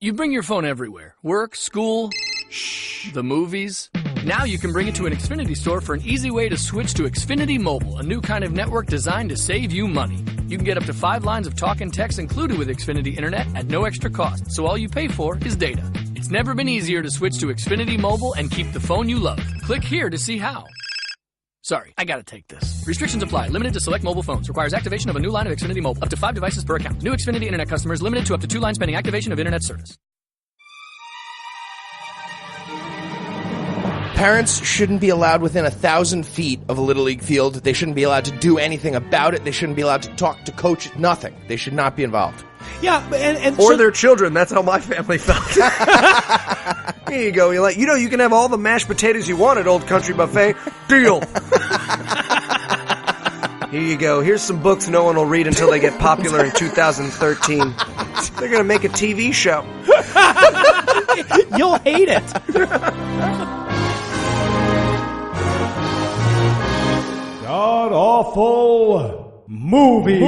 You bring your phone everywhere. Work, school, the movies. Now you can bring it to an Xfinity store for an easy way to switch to Xfinity Mobile, a new kind of network designed to save you money. You can get up to 5 lines of talk and text included with Xfinity Internet at no extra cost, so all you pay for is data. It's never been easier to switch to Xfinity Mobile and keep the phone you love. Click here to see how. Sorry, I gotta take this. Restrictions apply. Limited to select mobile phones. Requires activation of a new line of Xfinity Mobile. Up to 5 devices per account. New Xfinity Internet customers limited to up to 2 lines pending activation of Internet service. Parents shouldn't be allowed within 1,000 feet of a Little League field. They shouldn't be allowed to do anything about it. They shouldn't be allowed to talk to coach. Nothing. They should not be involved. Yeah, and or their children. That's how my family felt. Here you go. You're like, you can have all the mashed potatoes you want at Old Country Buffet. Deal. Here you go. Here's some books no one will read until they get popular in 2013. They're going to make a TV show. You'll hate it. God-awful movies.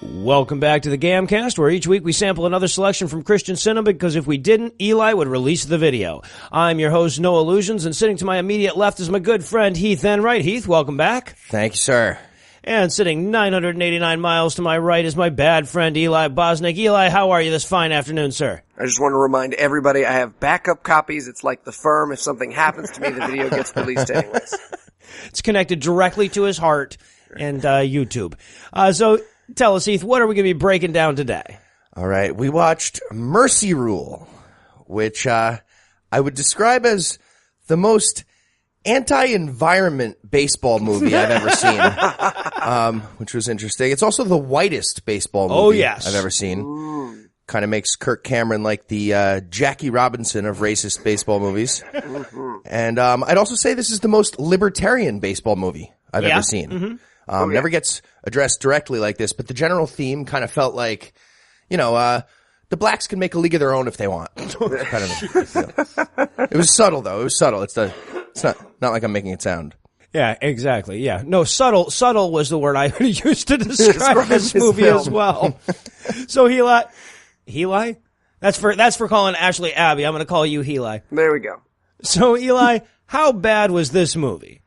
Welcome back to the GAMcast, where each week we sample another selection from Christian cinema, because if we didn't, Eli would release the video. I'm your host, Noah Lugeons, and sitting to my immediate left is my good friend, Heath Enwright. Heath, welcome back. Thank you, sir. And sitting 989 miles to my right is my bad friend, Eli Bosnick. Eli, how are you this fine afternoon, sir? I just want to remind everybody I have backup copies. It's like The Firm. If something happens to me, the video gets released anyways. It's connected directly to his heart and YouTube. So tell us, Heath, what are we going to be breaking down today? All right. We watched Mercy Rule, which I would describe as the most anti-environment baseball movie I've ever seen, which was interesting. It's also the whitest baseball movie I've ever seen. Kind of makes Kirk Cameron like the Jackie Robinson of racist baseball movies. And I'd also say this is the most libertarian baseball movie I've ever seen. Never gets addressed directly like this, but the general theme kind of felt like, the blacks can make a league of their own if they want. Kind of, It was subtle, though. It was subtle. It's not like I'm making it sound. Yeah, exactly. Yeah. No, subtle was the word I used to describe this movie as well. So Eli? That's for calling Ashley Abby. I'm going to call you Eli. There we go. So Eli, how bad was this movie?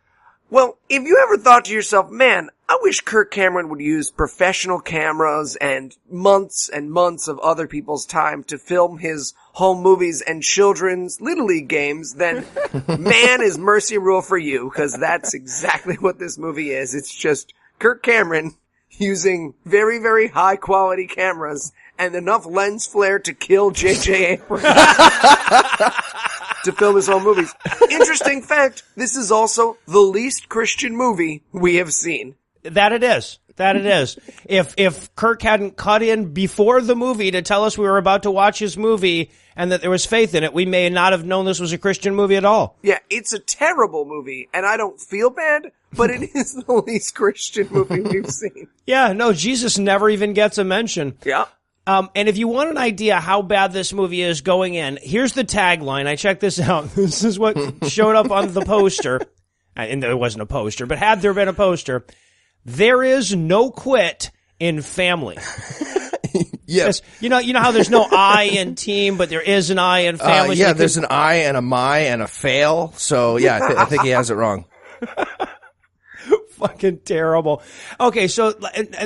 Well, if you ever thought to yourself, man, I wish Kirk Cameron would use professional cameras and months of other people's time to film his home movies and children's Little League games, then man, is Mercy Rule for you, because that's exactly what this movie is. It's just Kirk Cameron using very, very high quality cameras and enough lens flare to kill J.J. Abrams to film his own movies. Interesting fact, this is also the least Christian movie we have seen. That it is. If Kirk hadn't cut in before the movie to tell us we were about to watch his movie and that there was faith in it, we may not have known this was a Christian movie at all. Yeah, it's a terrible movie, and I don't feel bad, but it is the least Christian movie we've seen. Yeah, no, Jesus never even gets a mention. Yeah. And if you want an idea how bad this movie is going in, here's the tagline. I checked this out. This is what showed up on the poster. And there wasn't a poster, but had there been a poster, there is no quit in family. Yes. You know how there's no I in team, but there is an I in family. Yeah, there's an I and a my and a fail. So yeah, I think he has it wrong. Fucking terrible. Okay, so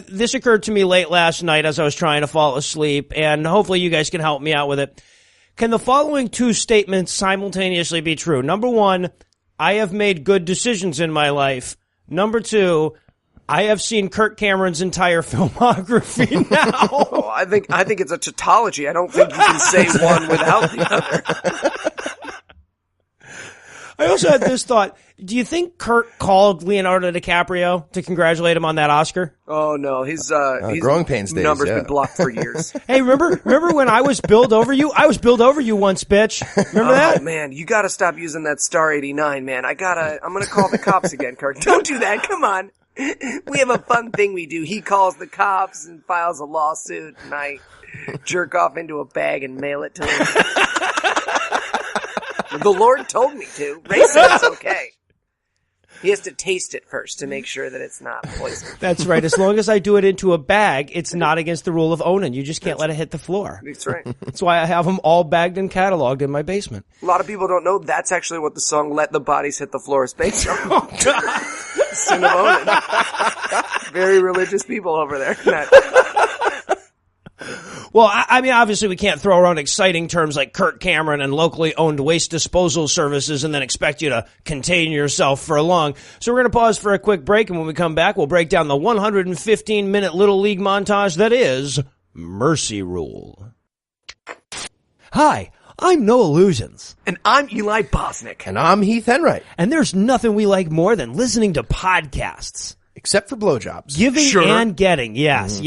this occurred to me late last night as I was trying to fall asleep, and hopefully you guys can help me out with it. Can the following two statements simultaneously be true? Number one, I have made good decisions in my life. Number two, I have seen Kirk Cameron's entire filmography now. Oh, I think it's a tautology. I don't think you can say one without the other. I also had this thought. Do you think Kirk called Leonardo DiCaprio to congratulate him on that Oscar? Oh, no. His growing pains days, number's been blocked for years. Hey, remember when I was billed over you? I was billed over you once, bitch. Remember that? Oh, man. You gotta stop using that Star 89, man. I'm gonna call the cops again, Kirk. Don't do that. Come on. We have a fun thing we do. He calls the cops and files a lawsuit, and I jerk off into a bag and mail it to him. The Lord told me to. Ray said it's okay. He has to taste it first to make sure that it's not poison. That's right. As long as I do it into a bag, it's not against the rule of Onan. You just can't let it hit the floor. That's right. That's why I have them all bagged and cataloged in my basement. A lot of people don't know that's actually what the song "Let the Bodies Hit the Floor" is based on. Oh, God. Sin of Onan. Very religious people over there. Well, I mean, obviously we can't throw around exciting terms like Kirk Cameron and locally owned waste disposal services and then expect you to contain yourself for long. So we're going to pause for a quick break, and when we come back, we'll break down the 115-minute Little League montage that is Mercy Rule. Hi, I'm Noah Lugeons. And I'm Eli Bosnick. And I'm Heath Enwright. And there's nothing we like more than listening to podcasts. Except for blowjobs. Giving and getting, yes,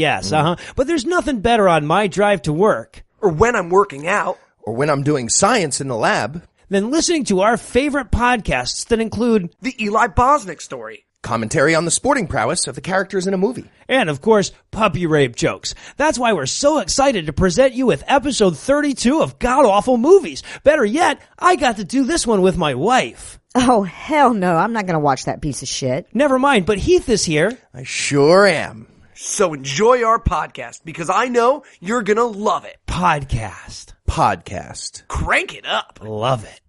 But there's nothing better on my drive to work. Or when I'm working out. Or when I'm doing science in the lab. Than listening to our favorite podcasts that include The Eli Bosnick Story. Commentary on the sporting prowess of the characters in a movie. And, of course, puppy rape jokes. That's why we're so excited to present you with episode 32 of God Awful Movies. Better yet, I got to do this one with my wife. Oh, hell no. I'm not going to watch that piece of shit. Never mind, but Heath is here. I sure am. So enjoy our podcast, because I know you're going to love it. Podcast. Crank it up. Love it.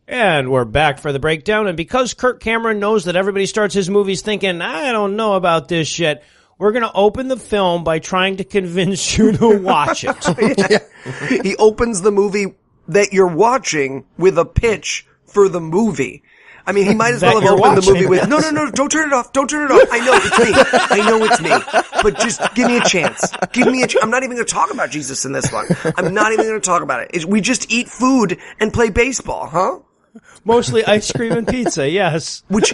And we're back for the breakdown, and because Kirk Cameron knows that everybody starts his movies thinking, I don't know about this shit, we're going to open the film by trying to convince you to watch it. He opens the movie that you're watching with a pitch for the movie. I mean, he might as well have opened the movie with, no, don't turn it off. I know it's me. But just give me a chance. I'm not even going to talk about Jesus in this one. I'm not even going to talk about it. We just eat food and play baseball, huh? Mostly ice cream and pizza, yes. Which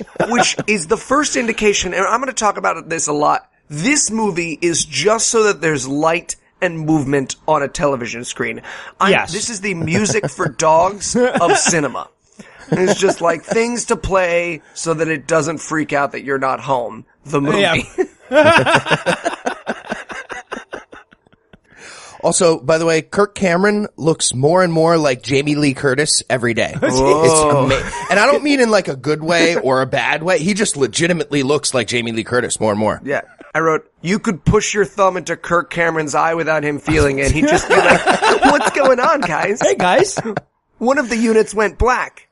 is the first indication, and I'm going to talk about this a lot. This movie is just so that there's light and movement on a television screen. Yes. This is the music for dogs of cinema. It's just like things to play so that it doesn't freak out that you're not home. The movie. Yeah. Also, by the way, Kirk Cameron looks more and more like Jamie Lee Curtis every day. It's amazing. And I don't mean in like a good way or a bad way. He just legitimately looks like Jamie Lee Curtis more and more. Yeah. I wrote, you could push your thumb into Kirk Cameron's eye without him feeling it. He'd just be like, what's going on, guys? Hey, guys. One of the units went black.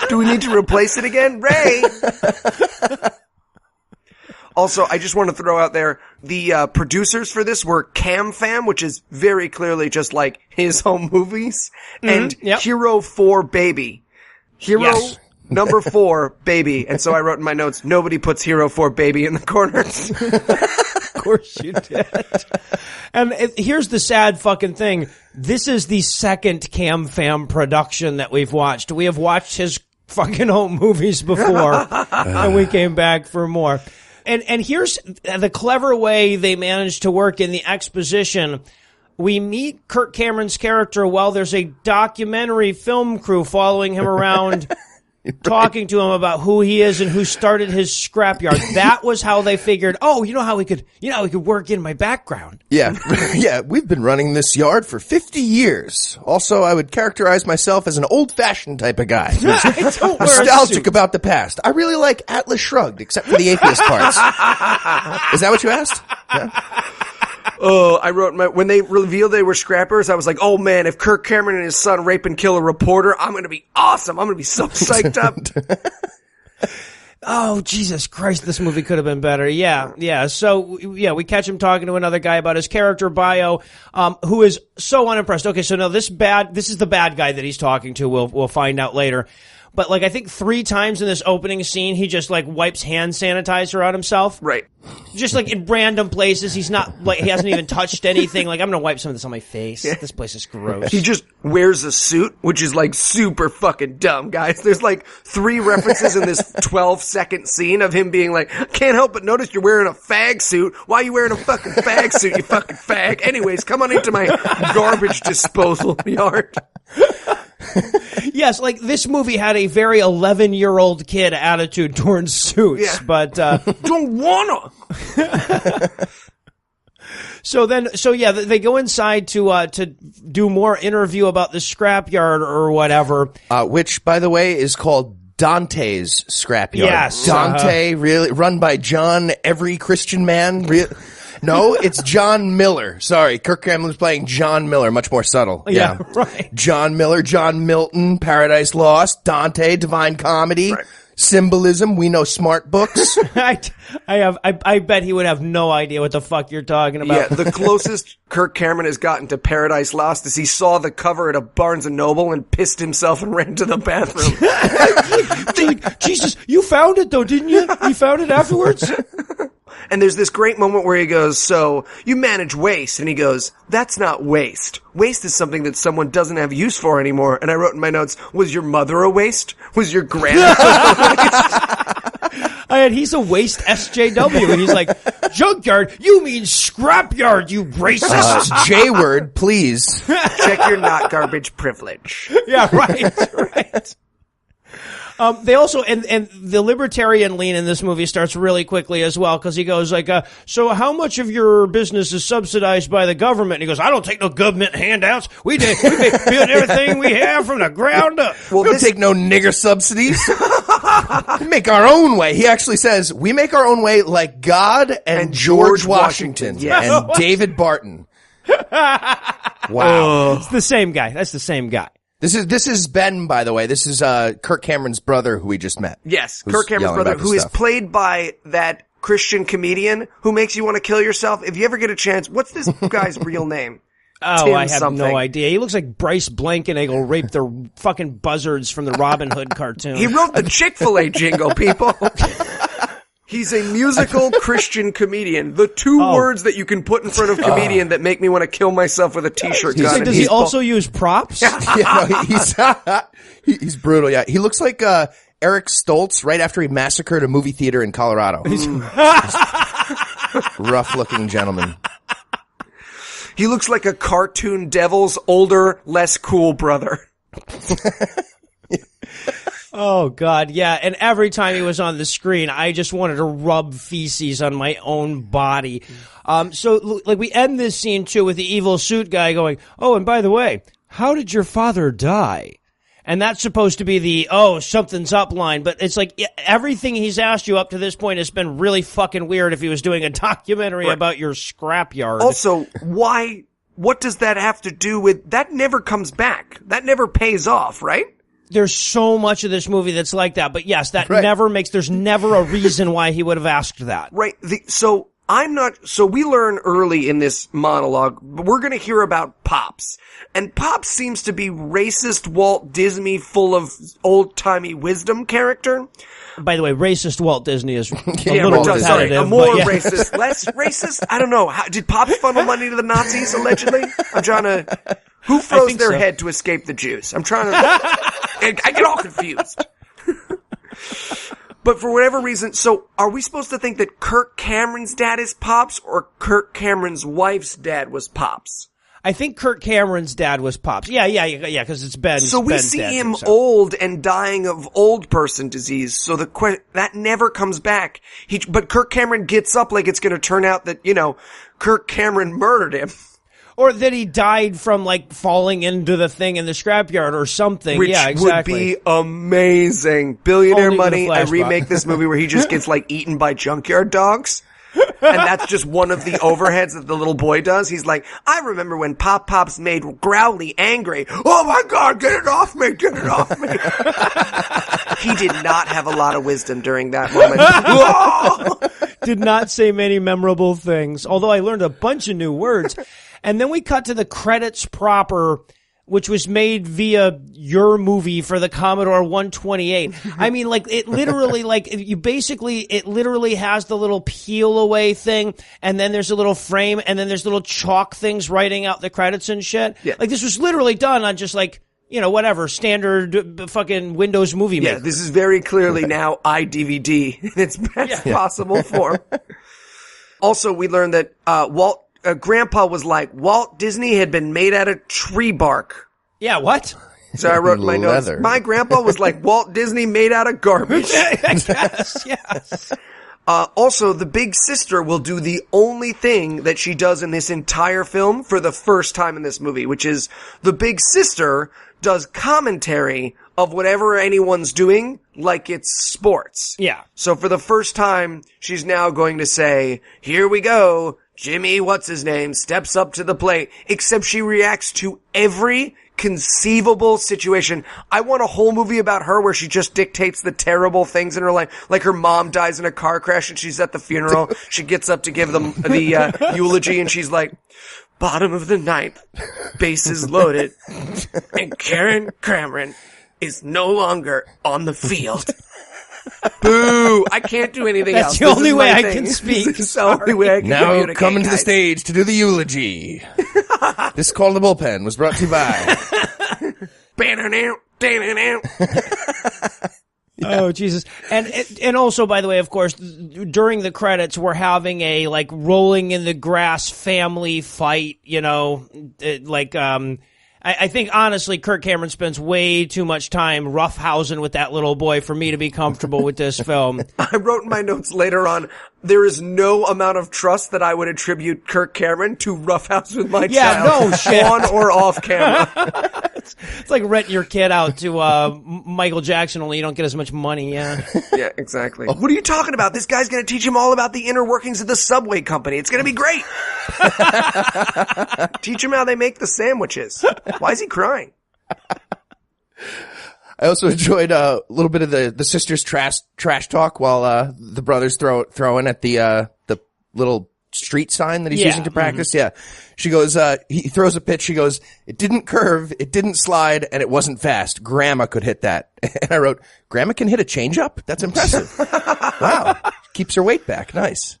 Do we need to replace it again? Ray! Also, I just want to throw out there, the producers for this were Cam Fam, which is very clearly just like his home movies, and Hero 4 Baby. Number 4 Baby. And so I wrote in my notes, nobody puts Hero 4 Baby in the corners. Of course you did. And here's the sad fucking thing. This is the second Cam Fam production that we've watched. We have watched his fucking home movies before, and we came back for more. And here's the clever way they managed to work in the exposition. We meet Kirk Cameron's character while there's a documentary film crew following him around, talking to him about who he is and who started his scrapyard. That was how they figured, you know how we could work in my background. Yeah. Yeah, we've been running this yard for 50 years. Also, I would characterize myself as an old-fashioned type of guy. Nostalgic about the past. I really like Atlas Shrugged, except for the atheist parts. Is that what you asked? Yeah. Oh, I wrote when they revealed they were scrappers, I was like, oh man, if Kirk Cameron and his son rape and kill a reporter, I'm going to be awesome. I'm going to be so psyched up. Oh, Jesus Christ, this movie could have been better. Yeah. So, we catch him talking to another guy about his character bio, who is so unimpressed. Okay, so no, this is the bad guy that he's talking to. We'll find out later. But I think 3 times in this opening scene, he just wipes hand sanitizer on himself. Right. Just in random places. He's not he hasn't even touched anything. I'm gonna wipe some of this on my face. Yeah. This place is gross. He just wears a suit, which is super fucking dumb, guys. There's 3 references in this 12-second scene of him being can't help but notice you're wearing a fag suit. Why are you wearing a fucking fag suit, you fucking fag? Anyways, come on into my garbage disposal yard. Yes, this movie had a very 11-year-old kid attitude towards suits, but don't wanna. So they go inside to do more interview about the scrapyard or whatever. Which, by the way, is called Dante's Scrapyard. Yes. Dante, really, run by John, every Christian man. No, it's John Miller. Sorry, Kirk Cameron's playing John Miller, much more subtle. Yeah, right. John Miller, John Milton, Paradise Lost, Dante, Divine Comedy, Right. Symbolism, We Know Smart Books. I bet he would have no idea what the fuck you're talking about. Yeah, the closest Kirk Cameron has gotten to Paradise Lost is he saw the cover at a Barnes & Noble and pissed himself and ran to the bathroom. Jesus, you found it though, didn't you? You found it afterwards? And there's this great moment where he goes, so, you manage waste. And he goes, that's not waste. Waste is something that someone doesn't have use for anymore. And I wrote in my notes, was your mother a waste? Was your grandmother a waste? And he's a waste SJW. And he's like, junkyard? You mean scrapyard, you racist. J-word, please. Check your not garbage privilege. Yeah, right. They also, and the libertarian lean in this movie starts really quickly as well, because he goes like, so how much of your business is subsidized by the government? And he goes, I don't take no government handouts. We build everything we have from the ground up. We don't take no nigger subsidies. We make our own way. He actually says, we make our own way like God and George Washington Yes. and David Barton. Wow. It's the same guy. That's the same guy. This is Ben, by the way. This is Kirk Cameron's brother who we just met. Yes, who's Kirk Cameron's yelling brother, about this who is stuff. played by that Christian comedian who makes you want to kill yourself. If you ever get a chance, what's this guy's real name? Oh, Tim I have something. no idea. He looks like Bryce Blankenegel raped the fucking buzzards from the Robin Hood cartoon. He wrote the Chick-fil-A jingle, people. He's a musical Christian comedian. The two words that you can put in front of comedian that make me want to kill myself with a t-shirt gun. Like, does he also use props? Yeah, no, he's brutal. Yeah, he looks like Eric Stoltz right after he massacred a movie theater in Colorado. Rough-looking gentleman. He looks like a cartoon devil's older, less cool brother. Oh, God, yeah. And every time he was on the screen, I just wanted to rub feces on my own body. So, like, we end this scene, too, with the evil suit guy going, oh, and by the way, how did your father die? And that's supposed to be the, oh, something's up line. But it's like everything he's asked you up to this point has been really fucking weird if he was doing a documentary about your scrapyard. Also, why, what does that have to do with, that never comes back. That never pays off, right? There's so much of this movie that's like that. But yes, that Right. there's never a reason why he would have asked that. Right. So we learn early in this monologue, but we're going to hear about Pops. And Pops seems to be racist Walt Disney full of old-timey wisdom character. By the way, racist Walt Disney is a Yeah, little but, sorry, repetitive. a more but yeah. racist, less racist? I don't know. Did Pops funnel money to the Nazis, allegedly? I'm trying to... Who froze think their so. head to escape the Jews? I'm trying to... I get all confused. But for whatever reason, so are we supposed to think that Kirk Cameron's dad is Pops or Kirk Cameron's wife's dad was Pops? I think Kirk Cameron's dad was Pops. Yeah, because it's Ben. So we Ben's see dad, him so. old and dying of old person disease. So that never comes back. But Kirk Cameron gets up like it's going to turn out that, Kirk Cameron murdered him. Or that he died from, like, falling into the thing in the scrapyard or something. Which yeah, exactly. would be amazing. Billionaire Only with a money. I flashback. remake this movie where he just gets, like, eaten by junkyard dogs. And that's just one of the overheads that the little boy does. He's like, I remember when Pops made Growly angry. Oh my God, get it off me, get it off me. He did not have a lot of wisdom during that moment. Did not say many memorable things, although I learned a bunch of new words. And then we cut to the credits proper, which was made via your movie for the Commodore 128. I mean, like, it literally, it literally has the little peel away thing, and then there's a little frame, and then there's little chalk things writing out the credits and shit. Yeah. Like, this was literally done on just, like, whatever, standard fucking Windows Movie Yeah, Maker. this is very clearly now iDVD in its best possible form. Also, we learned that Grandpa was like, Walt Disney had been made out of tree bark. Yeah, what? So I wrote in my notes, Leather. my grandpa was like Walt Disney made out of garbage. Yes, yes. Also, the big sister will do the only thing that she does in this entire film for the first time in this movie, which is the big sister does commentary of whatever anyone's doing like it's sports. Yeah. So for the first time, she's now going to say, here we go, Jimmy what's-his-name steps up to the plate, except she reacts to every conceivable situation. I want a whole movie about her where she just dictates the terrible things in her life. Like her mom dies in a car crash and she's at the funeral. She gets up to give them the eulogy and she's like, bottom of the ninth, bases loaded, and Karen Cameron is no longer on the field. Boo! I can't do anything else. That's the only way I can speak. This is the only way I can Now communicate, coming to the guys. stage to do the eulogy. This call to the bullpen was brought to you by. Oh, Jesus. And also, by the way, of course, during the credits, we're having a, like, rolling in the grass family fight, you know, I think, honestly, Kirk Cameron spends way too much time roughhousing with that little boy for me to be comfortable with this film. I wrote in my notes later on, there is no amount of trust that I would attribute Kirk Cameron to roughhouse with my child. No shit. On or off camera. It's like renting your kid out to Michael Jackson, only you don't get as much money, yeah. Yeah, exactly. What are you talking about? This guy's going to teach him all about the inner workings of the Subway company. It's going to be great. Teach him how they make the sandwiches. Why is he crying? I also enjoyed a little bit of the sisters' trash talk while the brothers throwing at the little street sign that he's using to practice. Mm-hmm. Yeah. She goes, he throws a pitch. She goes, it didn't curve, it didn't slide, and it wasn't fast. Grandma could hit that. And I wrote, Grandma can hit a changeup? That's impressive. Wow. Keeps her weight back. Nice.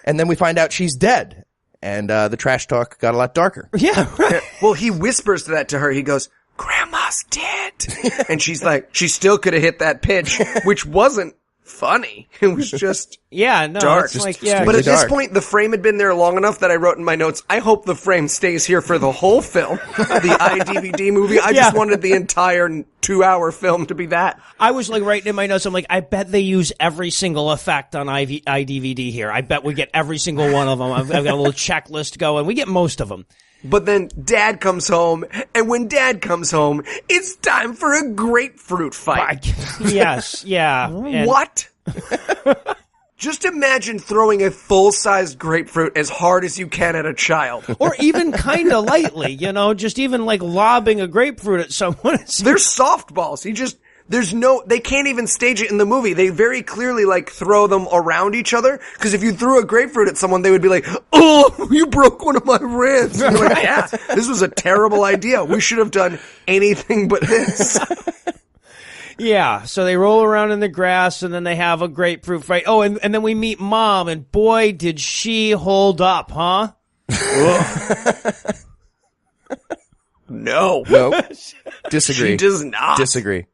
And then we find out she's dead. And the trash talk got a lot darker. Yeah, right. Well, he whispers that to her. He goes, Grandma's dead. And she's like, she still could have hit that pitch, which wasn't funny. It was just dark. It's like, but at this point, the frame had been there long enough that I wrote in my notes, I hope the frame stays here for the whole film. The iDVD movie. I just wanted the entire 2-hour film to be that. I was like writing in my notes, I'm like, I bet they use every single effect on iDVD here. I bet we get every single one of them. I've got a little checklist going. We get most of them. But then Dad comes home, and when Dad comes home, it's time for a grapefruit fight. Yes, yeah. What? Just imagine throwing a full-sized grapefruit as hard as you can at a child. Or even kind of lightly, you know, just even like lobbing a grapefruit at someone. They're softballs. They can't even stage it in the movie. They very clearly, like, throw them around each other. Because if you threw a grapefruit at someone, they would be like, oh, you broke one of my ribs. And you're like, yeah, this was a terrible idea. We should have done anything but this. Yeah, so they roll around in the grass, and then they have a grapefruit fight. Oh, and then we meet Mom, and boy, did she hold up, huh? No. Nope. Disagree. She does not. Disagree.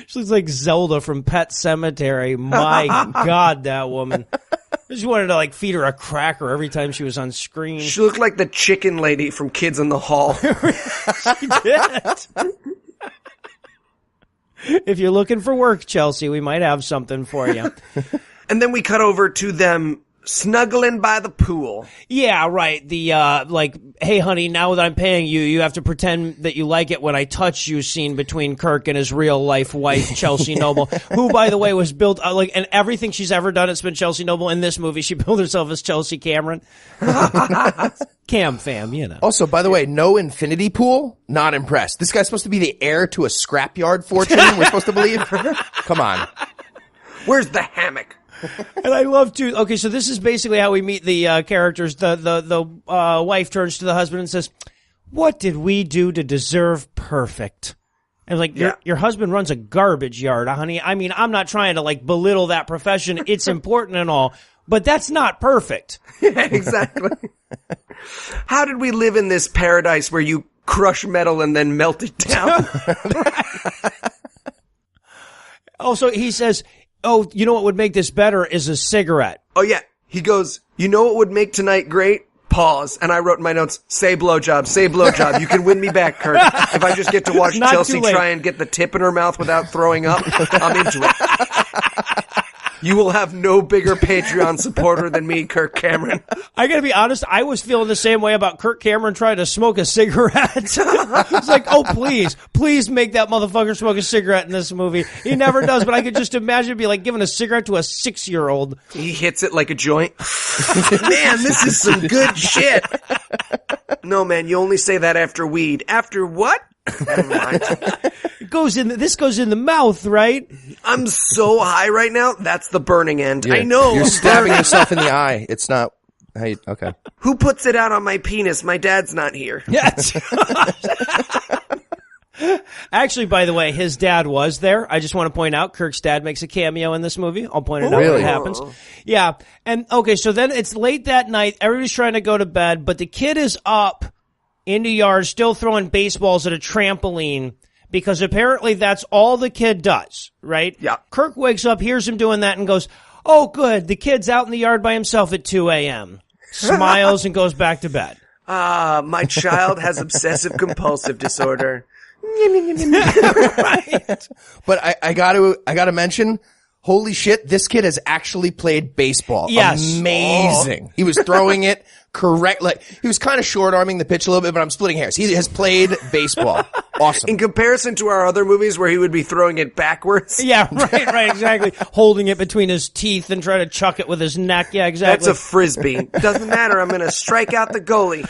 She looks like Zelda from Pet Sematary. My God, that woman. I just wanted to, like, feed her a cracker every time she was on screen. She looked like the chicken lady from Kids in the Hall. She did. If you're looking for work, Chelsea, we might have something for you. And then we cut over to them snuggling by the pool. Yeah, right. The, like, hey, honey, now that I'm paying you, you have to pretend that you like it when I touch you scene between Kirk and his real-life wife, Chelsea Noble, who, by the way, was built, and everything she's ever done, it's been Chelsea Noble. In this movie, she built herself as Chelsea Cameron. Cam fam, you know. Also, by the way, no infinity pool? Not impressed. This guy's supposed to be the heir to a scrapyard fortune, we're supposed to believe? Come on. Where's the hammock? And I love to. Okay, so this is basically how we meet the characters. The wife turns to the husband and says, "What did we do to deserve perfect?" And like, your husband runs a garbage yard, honey. I mean, I'm not trying to like belittle that profession. It's important and all, but that's not perfect. Yeah, exactly. How did we live in this paradise where you crush metal and then melt it down? Also, he says, oh, you know what would make this better is a cigarette. Oh, yeah. He goes, you know what would make tonight great? Pause. And I wrote in my notes, say blowjob, say blowjob. You can win me back, Kurt. If I just get to watch Chelsea try and get the tip in her mouth without throwing up, I'm into it. You will have no bigger Patreon supporter than me, Kirk Cameron. I gotta be honest, I was feeling the same way about Kirk Cameron trying to smoke a cigarette. It's like, oh, please make that motherfucker smoke a cigarette in this movie. He never does, but I could just imagine be like giving a cigarette to a 6-year-old. He hits it like a joint. Man, this is some good shit. No, man, you only say that after weed. After what? Never mind. This goes in the mouth, right? I'm so high right now. That's the burning end. I know. You're stabbing yourself in the eye. It's not. Hey, okay. Who puts it out on my penis? My dad's not here. Yes. Actually, by the way, his dad was there. I just want to point out Kirk's dad makes a cameo in this movie. I'll point it out when it happens. Yeah. And okay, so then it's late that night. Everybody's trying to go to bed, but the kid is up in the yard still throwing baseballs at a trampoline because apparently that's all the kid does, right? Yeah. Kirk wakes up, hears him doing that, and goes, oh, good, the kid's out in the yard by himself at 2 a.m. Smiles and goes back to bed. My child has obsessive compulsive disorder. Right. But I gotta mention, holy shit, this kid has actually played baseball. Yes. Amazing. He was throwing it correct. Like, he was kind of short arming the pitch a little bit, but I'm splitting hairs. He has played baseball. Awesome. In comparison to our other movies where he would be throwing it backwards. Yeah, right, exactly. Holding it between his teeth and trying to chuck it with his neck. Yeah, exactly. That's a frisbee. Doesn't matter. I'm going to strike out the goalie.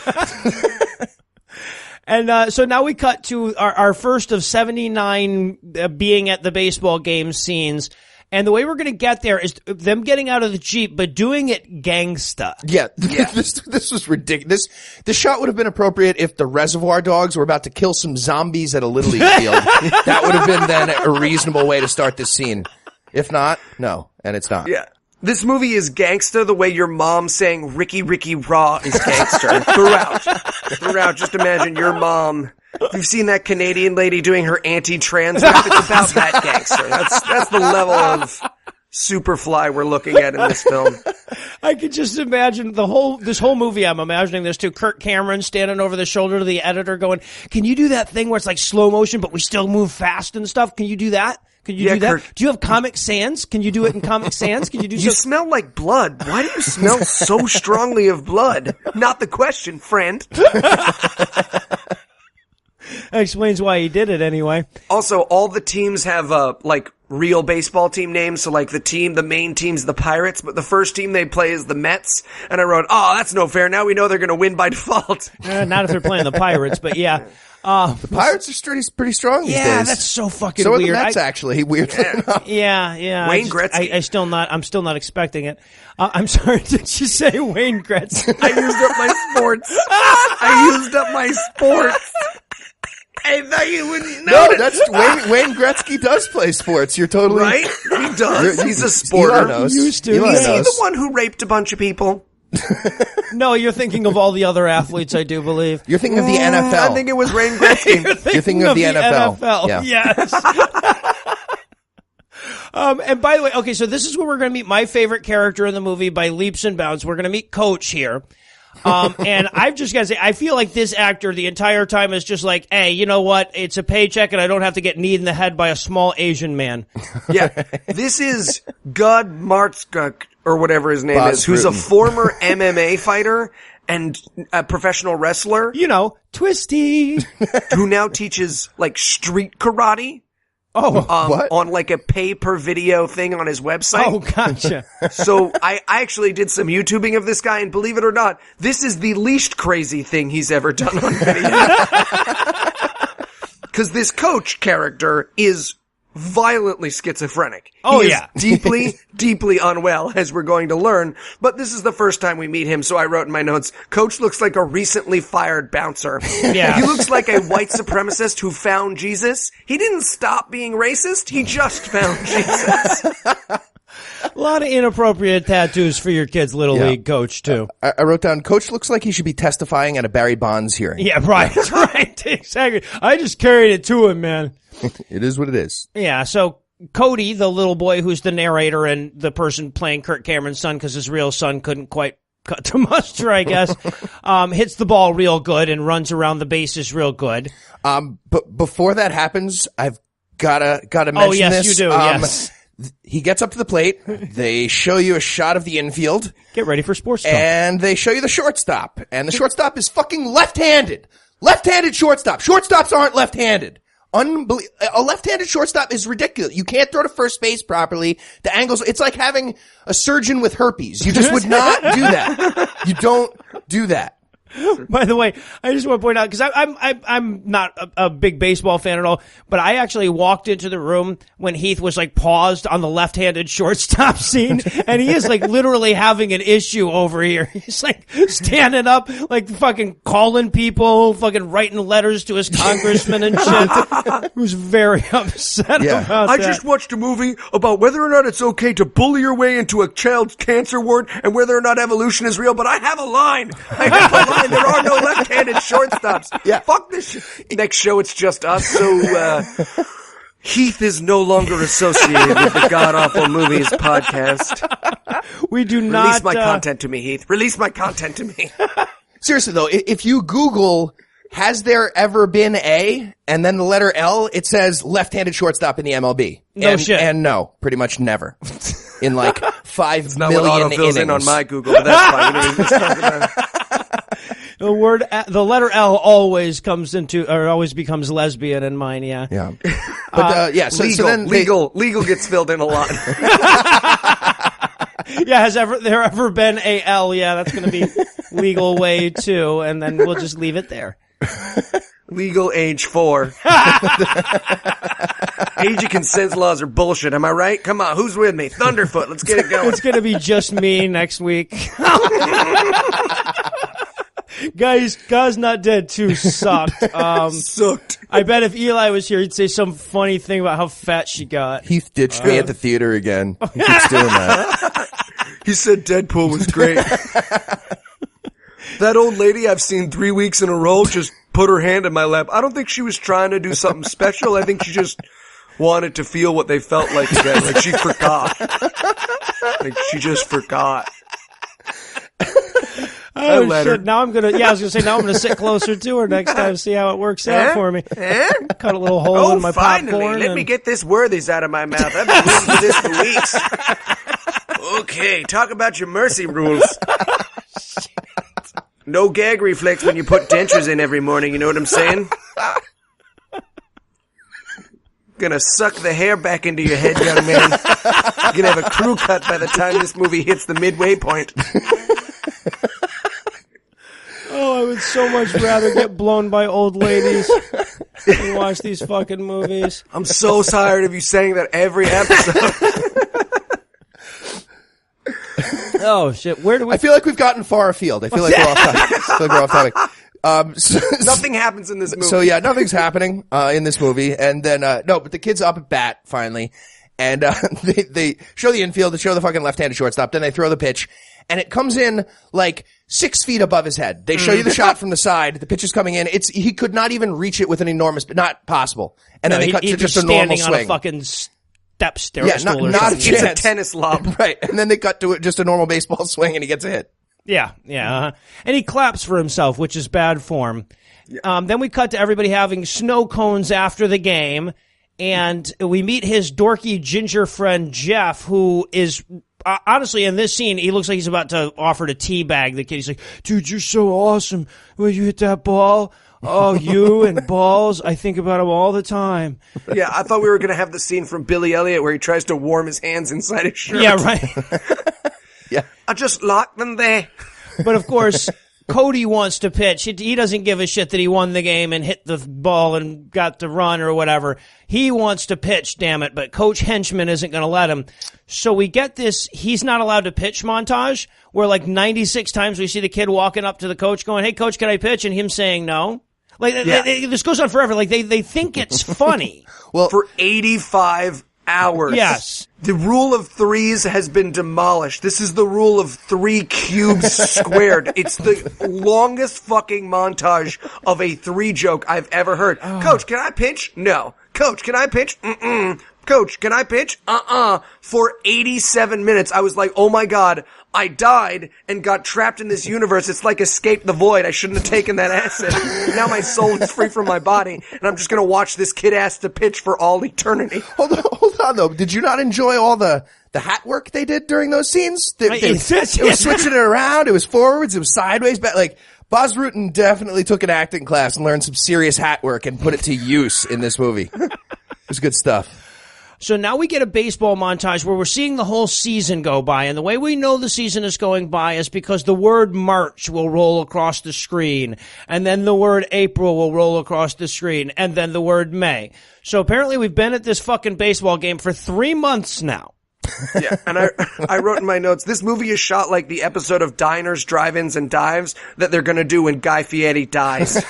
And so now we cut to our first of 79 being at the baseball game scenes. And the way we're going to get there is them getting out of the Jeep, but doing it gangsta. Yeah. This was ridiculous. This shot would have been appropriate if the Reservoir Dogs were about to kill some zombies at a Little League field. That would have been then a reasonable way to start this scene. If not, no. And it's not. Yeah. This movie is gangsta the way your mom saying Ricky Ricky Raw is gangster throughout. Just imagine your mom. You've seen that Canadian lady doing her anti-trans rap. It's about that gangster. That's the level of Superfly we're looking at in this film. I could just imagine this whole movie. I'm imagining this too. Kirk Cameron standing over the shoulder of the editor going, can you do that thing where it's like slow motion, but we still move fast and stuff? Can you do that? Can you do that? Kirk. Do you have Comic Sans? Can you do it in Comic Sans? Can you do You smell like blood. Why do you smell so strongly of blood? Not the question, friend. That explains why he did it anyway. Also, all the teams have, like, real baseball team names. So, like, the main team's the Pirates, but the first team they play is the Mets. And I wrote, oh, that's no fair. Now we know they're going to win by default. Not if they're playing the Pirates, but yeah. The Pirates are pretty strong these days. Yeah, that's so fucking so weird. So are the Mets, actually, weirdly enough. Yeah. Wayne Gretzky. I'm still not expecting it. I'm sorry, did you say Wayne Gretzky? I used up my sports. I thought you wouldn't know. No, that's Wayne Gretzky does play sports. You're totally right. He does. He's a sporter. Knows. He used to. Is he the one who raped a bunch of people? No, you're thinking of all the other athletes, I do believe. You're thinking of the NFL. I think it was Wayne Gretzky. You're thinking of the NFL. Yeah. Yes. And by the way, okay, so this is where we're going to meet my favorite character in the movie by leaps and bounds. We're going to meet Coach here. And I've just got to say, I feel like this actor the entire time is just like, hey, you know what? It's a paycheck and I don't have to get kneed in the head by a small Asian man. Yeah. This is Gud Martzkuk, or whatever his name Bob is, who's a Scruton. former MMA fighter and a professional wrestler. You know, Twisty. Who now teaches, like, street karate. Oh, what? On like a pay-per-video thing on his website. Oh, gotcha. So I actually did some YouTubing of this guy, and believe it or not, this is the least crazy thing he's ever done on video. Because this coach character is violently schizophrenic. Oh, He is yeah. deeply, deeply unwell, as we're going to learn. But this is the first time we meet him, so I wrote in my notes, Coach looks like a recently fired bouncer. Yeah. He looks like a white supremacist who found Jesus. He didn't stop being racist, he just found Jesus. A lot of inappropriate tattoos for your kid's Little League coach, too. I wrote down, Coach looks like he should be testifying at a Barry Bonds hearing. Yeah, right, right, exactly. I just carried it to him, man. It is what it is. Yeah, so Cody, the little boy who's the narrator and the person playing Kirk Cameron's son because his real son couldn't quite cut to muster, I guess, hits the ball real good and runs around the bases real good. But before that happens, I've gotta mention Oh, yes, this. you do, yes. he gets up to the plate. They show you a shot of the infield. Get ready for sports talk. And they show you the shortstop. And the shortstop is fucking left-handed. Left-handed shortstop. Shortstops aren't left-handed. A left-handed shortstop is ridiculous. You can't throw to first base properly. The angles, it's like having a surgeon with herpes. You just would not do that. You don't do that. By the way, I just want to point out, because I'm not a big baseball fan at all, but I actually walked into the room when Heath was like paused on the left-handed shortstop scene, and he is like literally having an issue over here. He's like standing up, like fucking calling people, fucking writing letters to his congressman and shit. He was very upset about that. I just watched a movie about whether or not it's okay to bully your way into a child's cancer ward and whether or not evolution is real, but I have a line. There are no left-handed shortstops. Yeah. Fuck this shit. Next show, it's just us. So, Heath is no longer associated with the God Awful Movies podcast. We do not... Release my content to me, Heath. Release my content to me. Seriously, though, if you Google, has there ever been a, and then the letter L, it says left-handed shortstop in the MLB. No shit. And no, pretty much never. In like 5 It's not million what autofills innings. in on my Google, but that's fine. We don't even talk about it. The letter L always becomes lesbian in mine. Yeah. Yeah. But, yeah. So, Legal gets filled in a lot. Yeah. Has there ever been a L? Yeah, that's going to be legal way too. And then we'll just leave it there. Legal age 4. Age of consent laws are bullshit. Am I right? Come on. Who's with me? Thunderfoot. Let's get it going. It's going to be just me next week. Guys, God's Not Dead 2 sucked. Sucked. I bet if Eli was here, he'd say some funny thing about how fat she got. Heath ditched me at the theater again. He keeps doing that. He said Deadpool was great. That old lady I've seen 3 weeks in a row just put her hand in my lap. I don't think she was trying to do something special. I think she just wanted to feel what they felt like again. Like she forgot. Like she just forgot. Oh shit! Now I was gonna say now I'm gonna sit closer to her next time, see how it works out for me. Cut a little hole in my popcorn. Let me get this Worthies out of my mouth. I've been waiting for this for weeks. Okay, talk about your mercy rules. No gag reflex when you put dentures in every morning, you know what I'm saying? Gonna suck the hair back into your head, young man. You're gonna have a crew cut by the time this movie hits the midway point. Oh, I would so much rather get blown by old ladies than watch these fucking movies. I'm so tired of you saying that every episode. Oh shit! Where do we? I feel like we've gotten far afield. I feel like we're off topic. Nothing happens in this movie. So yeah, nothing's happening in this movie, and then but the kid's up at bat finally, and they show the infield, they show the fucking left-handed shortstop, then they throw the pitch, and it comes in like 6 feet above his head. They show you the shot from the side. The pitch is coming in. He could not even reach it with an enormous, not possible. And then they cut to just a normal swing. On a fucking step stair. Yeah, not a chance. It's a tennis lob. Right. And then they cut to just a normal baseball swing and he gets a hit. Yeah. And he claps for himself, which is bad form. Yeah. Then we cut to everybody having snow cones after the game, and we meet his dorky ginger friend Jeff, who is honestly in this scene, he looks like he's about to offer to teabag the kid. He's like, "Dude, you're so awesome. When you hit that ball, oh, you and balls, I think about them all the time." Yeah, I thought we were going to have the scene from Billy Elliot where he tries to warm his hands inside his shirt. Yeah, right. Yeah. I just locked them there. But of course, Cody wants to pitch. He doesn't give a shit that he won the game and hit the ball and got the run or whatever. He wants to pitch, damn it, but Coach Henchman isn't going to let him. So we get this he's not allowed to pitch montage where like 96 times we see the kid walking up to the coach going, "Hey, coach, can I pitch?" And him saying no. Like, this goes on forever. Like, they think it's funny. Well, for 85 hours. Yes. The rule of threes has been demolished. This is the rule of 3 cubes squared. It's the longest fucking montage of a 3 joke I've ever heard. Oh. Coach, can I pitch? No. Coach, can I pitch? Mm-mm. Coach, can I pitch? For 87 minutes. I was like, oh my God, I died and got trapped in this universe. It's like Escape the Void. I shouldn't have taken that acid. Now my soul is free from my body, and I'm just gonna watch this kid ask to pitch for all eternity. Hold on though. Did you not enjoy all the hat work they did during those scenes? It was switching it around. It was forwards. It was sideways. But like, Bas Rutten definitely took an acting class and learned some serious hat work and put it to use in this movie. It was good stuff. So now we get a baseball montage where we're seeing the whole season go by. And the way we know the season is going by is because the word March will roll across the screen. And then the word April will roll across the screen. And then the word May. So apparently we've been at this fucking baseball game for 3 months now. Yeah, and I wrote in my notes, this movie is shot like the episode of Diners, Drive-Ins, and Dives that they're gonna do when Guy Fieri dies.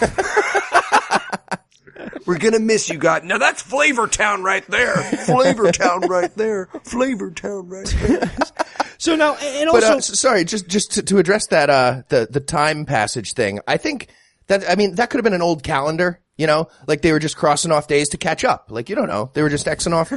We're gonna miss you, God. Now that's Flavortown right there. Flavortown right there. Flavortown right there. So now, and also... But, sorry, just to address that, the time passage thing, I think that could have been an old calendar, you know? Like they were just crossing off days to catch up. Like, you don't know. They were just Xing off.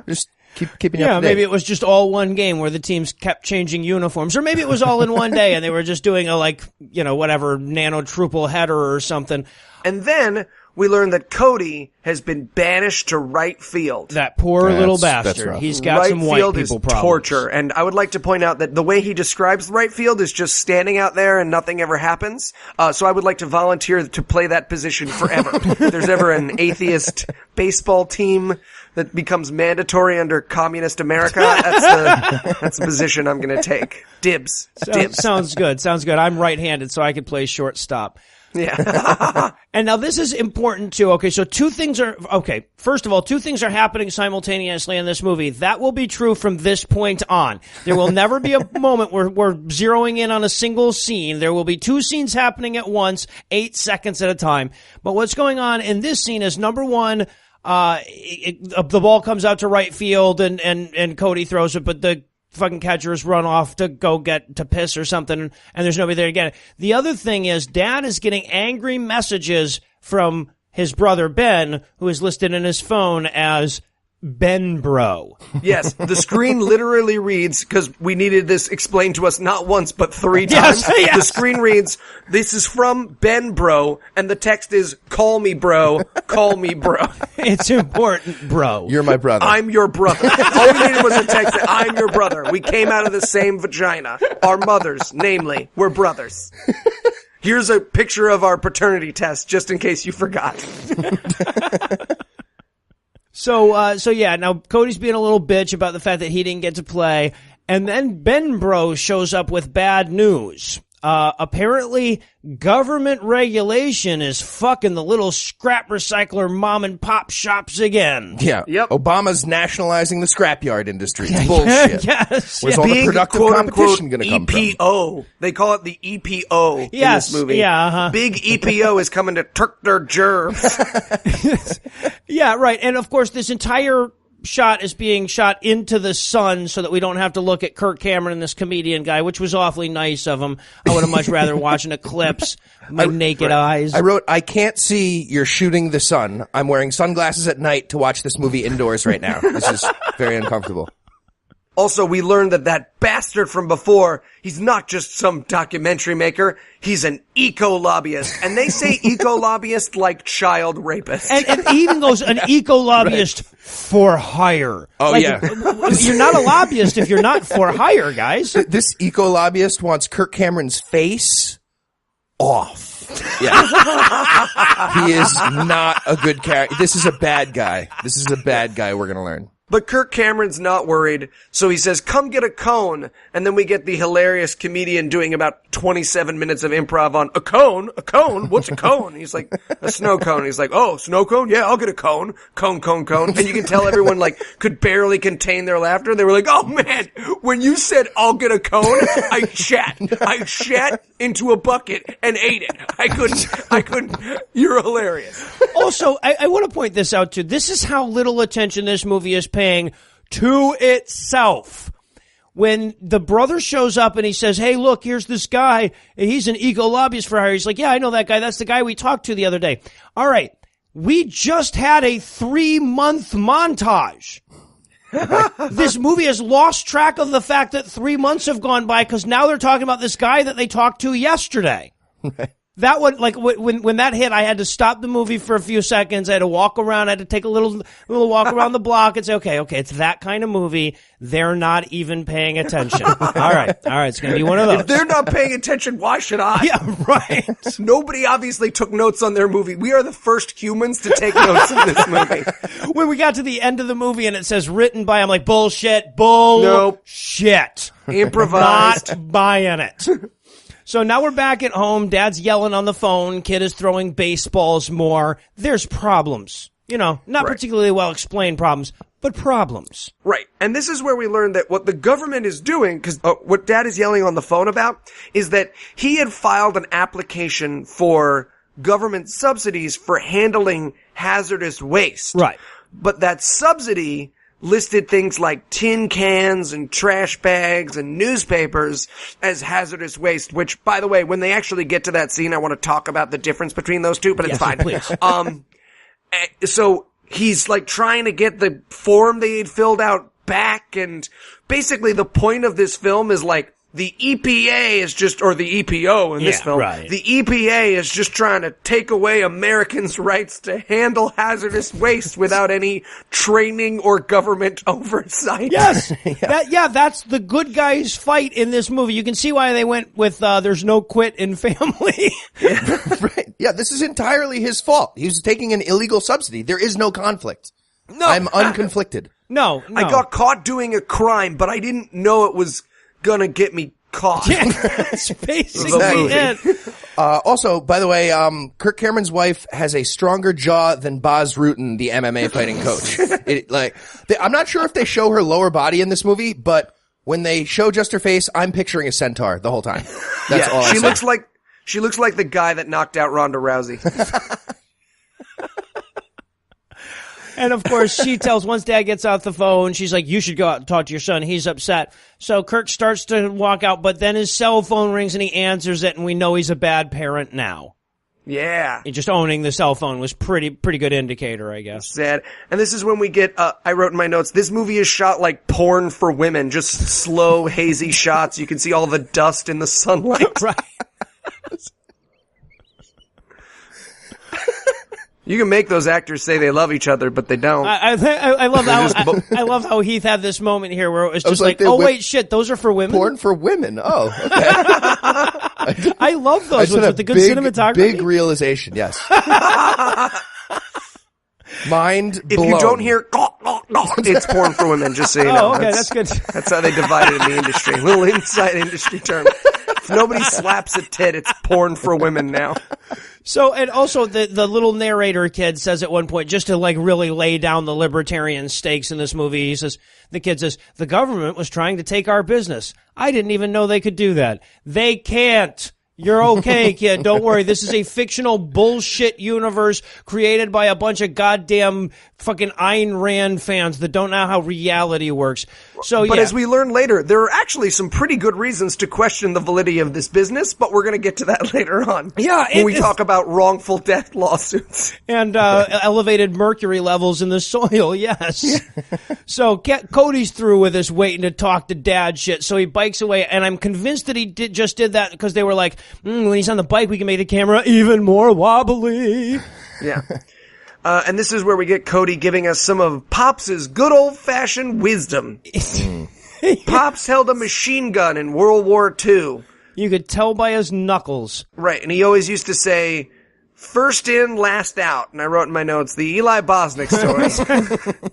Just keeping you up to date. Maybe it was just all one game where the teams kept changing uniforms. Or maybe it was all in one day and they were just doing a, like, you know, whatever, nano-truple header or something. And then we learn that Cody has been banished to right field. That poor little bastard. He's got right some white field people is problems. Torture. And I would like to point out that the way he describes right field is just standing out there and nothing ever happens. So I would like to volunteer to play that position forever. If there's ever an atheist baseball team that becomes mandatory under communist America, that's the position I'm going to take. Dibs. Dibs. Sounds good. I'm right-handed, so I could play shortstop. Yeah. And now this is important too. Okay, so first of all, two things are happening simultaneously in this movie. That will be true from this point on. There will never be a moment where we're zeroing in on a single scene. There will be two scenes happening at once, 8 seconds at a time. But what's going on in this scene is, number one, the ball comes out to right field and Cody throws it, but the fucking catchers run off to go to piss or something, and there's nobody there to get it. The other thing is, Dad is getting angry messages from his brother Ben, who is listed in his phone as Ben Bro. Yes, the screen literally reads, because we needed this explained to us not once but 3 times. Yes. The screen reads, this is from Ben Bro, and the text is, call me bro, call me bro. It's important, bro. You're my brother. I'm your brother. All we needed was a text that I'm your brother. We came out of the same vagina. Our mothers, namely, were brothers. Here's a picture of our paternity test, just in case you forgot. So yeah, now Cody's being a little bitch about the fact that he didn't get to play, and then Ben Bro shows up with bad news. Apparently government regulation is fucking the little scrap recycler mom and pop shops again. Yeah. Yep. Obama's nationalizing the scrapyard industry. It's bullshit. Yes. Where's all the Big, productive quote, competition unquote, going to come EPO. They call it the EPO in this movie. Yeah, Big EPO is coming to Turk their germs. Yeah, right. And of course, this entire shot is being shot into the sun so that we don't have to look at Kirk Cameron and this comedian guy, which was awfully nice of him. I would have much rather watched an eclipse with my naked eyes. I wrote, I can't see you're shooting the sun. I'm wearing sunglasses at night to watch this movie indoors right now. This is very uncomfortable. Also, we learned that bastard from before, he's not just some documentary maker, he's an eco-lobbyist. And they say eco-lobbyist like child rapist. And he even goes an eco-lobbyist for hire. Oh, like, yeah. You're not a lobbyist if you're not for hire, guys. This eco-lobbyist wants Kirk Cameron's face off. Yeah. He is not a good character. This is a bad guy. This is a bad guy, we're going to learn. But Kirk Cameron's not worried, so he says, come get a cone. And then we get the hilarious comedian doing about 27 minutes of improv on, a cone? A cone? What's a cone? He's like, a snow cone. He's like, oh, snow cone? Yeah, I'll get a cone. Cone. And you can tell everyone, like, could barely contain their laughter. They were like, oh man, when you said, I'll get a cone, I shat into a bucket and ate it. I couldn't. You're hilarious. Also, I want to point this out too. This is how little attention this movie is paying to itself. When the brother shows up and he says, hey, look, here's this guy. He's an eco-lobbyist for hire. He's like, yeah, I know that guy. That's the guy we talked to the other day. All right. we just had a 3-month montage. This movie has lost track of the fact that 3 months have gone by because now they're talking about this guy that they talked to yesterday. That one, like when that hit, I had to stop the movie for a few seconds. I had to walk around. I had to take a little walk around the block and say, okay, it's that kind of movie. They're not even paying attention. All right, it's going to be one of those. If they're not paying attention, why should I? Yeah, right. Nobody obviously took notes on their movie. We are the first humans to take notes in this movie. When we got to the end of the movie and it says written by, I'm like, bullshit. Nope. Not Improvised. buying it. So now we're back at home. Dad's yelling on the phone. Kid is throwing baseballs more. There's problems. Not particularly well explained problems, but problems. Right. And this is where we learned that what the government is doing, because what Dad is yelling on the phone about, is that he had filed an application for government subsidies for handling hazardous waste. Right. But that subsidy listed things like tin cans and trash bags and newspapers as hazardous waste, which, by the way, when they actually get to that scene, I want to talk about the difference between those two, but it's fine. Please. So he's like trying to get the form they had filled out back, and basically the point of this film is like the EPA is just, or the EPO in this film, right. The EPA is just trying to take away Americans' rights to handle hazardous waste without any training or government oversight. Yes. That's the good guys fight in this movie. You can see why they went with there's no quit in family. Right. Yeah, this is entirely his fault. He was taking an illegal subsidy. There is no conflict. No. I'm unconflicted. No. I got caught doing a crime, but I didn't know it was gonna get me caught. That's basically it. Also, by the way, Kirk Cameron's wife has a stronger jaw than Baz Rutten, the MMA fighting coach. I'm not sure if they show her lower body in this movie, but when they show just her face, I'm picturing a centaur the whole time. That's all I say. She looks like the guy that knocked out Ronda Rousey. And of course, she tells, once Dad gets off the phone, she's like, you should go out and talk to your son. He's upset. So Kirk starts to walk out, but then his cell phone rings and he answers it, and we know he's a bad parent now. Yeah. Just owning the cell phone was pretty good indicator, I guess. Sad. And this is when we get, I wrote in my notes, this movie is shot like porn for women. Just slow, hazy shots. You can see all the dust in the sunlight. Right. You can make those actors say they love each other, but they don't. I love how Heath had this moment here where it was just like oh wait, shit, those are for women. Porn for women. Oh, okay. I love those ones with the good cinematography. Big realization. Yes. Mind blown. If you don't hear, it's porn for women. Just so you know. Oh, okay, that's good. That's how they divide it in the industry. Little inside industry term. If nobody slaps a tit, it's porn for women now. So, and also the little narrator kid says at one point, just to like really lay down the libertarian stakes in this movie, the kid says, the government was trying to take our business. I didn't even know they could do that. They can't. You're okay, kid. Don't worry. This is a fictional bullshit universe created by a bunch of goddamn fucking Ayn Rand fans that don't know how reality works. So, but as we learn later, there are actually some pretty good reasons to question the validity of this business, but we're going to get to that later on. Yeah. When we talk about wrongful death lawsuits. And elevated mercury levels in the soil, yes. So Cody's through with this waiting to talk to Dad shit, so he bikes away, and I'm convinced that he just did that because they were like, when he's on the bike, we can make the camera even more wobbly. Yeah. And this is where we get Cody giving us some of Pops' good old-fashioned wisdom. Pops held a machine gun in World War II. You could tell by his knuckles. Right, and he always used to say, first in, last out. And I wrote in my notes, the Eli Bosnick stories. I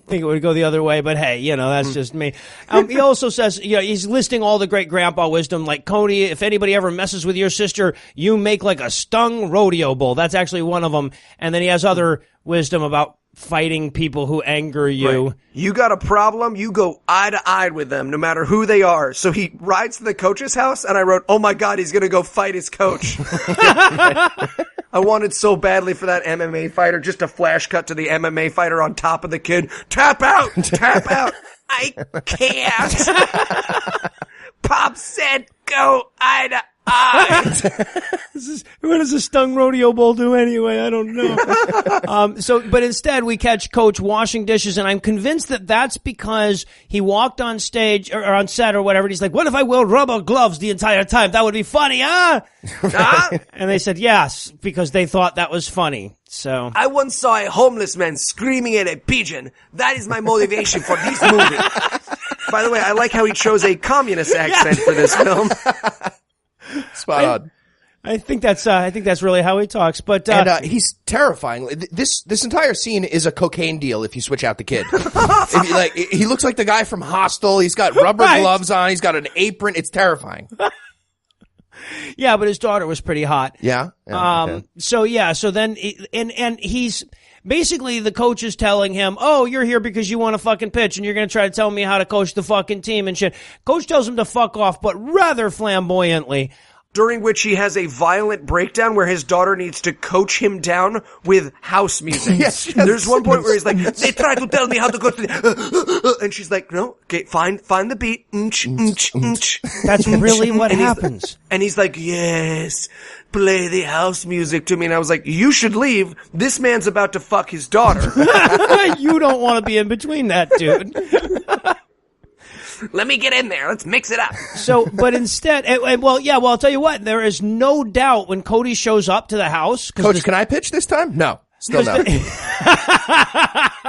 think it would go the other way, but hey, that's just me. He also says, he's listing all the great grandpa wisdom, like, Cody, if anybody ever messes with your sister, you make like a stung rodeo bull. That's actually one of them. And then he has other wisdom about fighting people who anger you. Right. You got a problem, you go eye to eye with them, no matter who they are. So he rides to the coach's house, and I wrote, oh my God, he's gonna go fight his coach. I wanted so badly for that MMA fighter, just a flash cut to the MMA fighter on top of the kid. Tap out! Tap out! I can't! Pop said go eye to What does a stung rodeo bull do anyway? I don't know. But instead we catch Coach washing dishes, and I'm convinced that that's because he walked on stage or on set or whatever, and he's like, what if I wore rubber gloves the entire time? That would be funny, huh? And they said yes, because they thought that was funny. So I once saw a homeless man screaming at a pigeon. That is my motivation for this movie. By the way, I like how he chose a communist accent for this film. Spot on. I think that's really how he talks. But And he's terrifying. This entire scene is a cocaine deal if you switch out the kid. He looks like the guy from Hostel. He's got rubber gloves on. He's got an apron. It's terrifying. yeah, but his daughter was pretty hot. Yeah. Okay. So then and he's basically, the coach is telling him, oh, you're here because you want to fucking pitch and you're going to try to tell me how to coach the fucking team and shit. Coach tells him to fuck off, but rather flamboyantly. During which he has a violent breakdown where his daughter needs to coach him down with house music. Yes. There's one point where he's like, they try to tell me how to coach and she's like, no, okay, find the beat. That's really what happens. And he's like, yes, play the house music to me. And I was like, you should leave. This man's about to fuck his daughter. You don't want to be in between that, dude. Let me get in there. Let's mix it up. So, but instead, I'll tell you what, there is no doubt when Cody shows up to the house. Coach, can I pitch this time? No. Still no.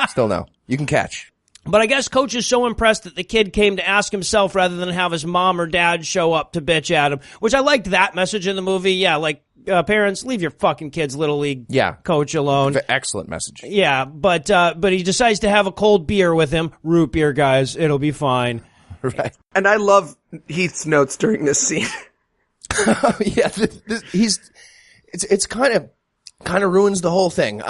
Still no. You can catch. But I guess Coach is so impressed that the kid came to ask himself rather than have his mom or dad show up to bitch at him, which I liked that message in the movie. Yeah, like, parents, leave your fucking kid's little league coach alone. Excellent message. Yeah, but he decides to have a cold beer with him. Root beer, guys. It'll be fine. Right. And I love Heath's notes during this scene. Yeah, it's kind of ruins the whole thing.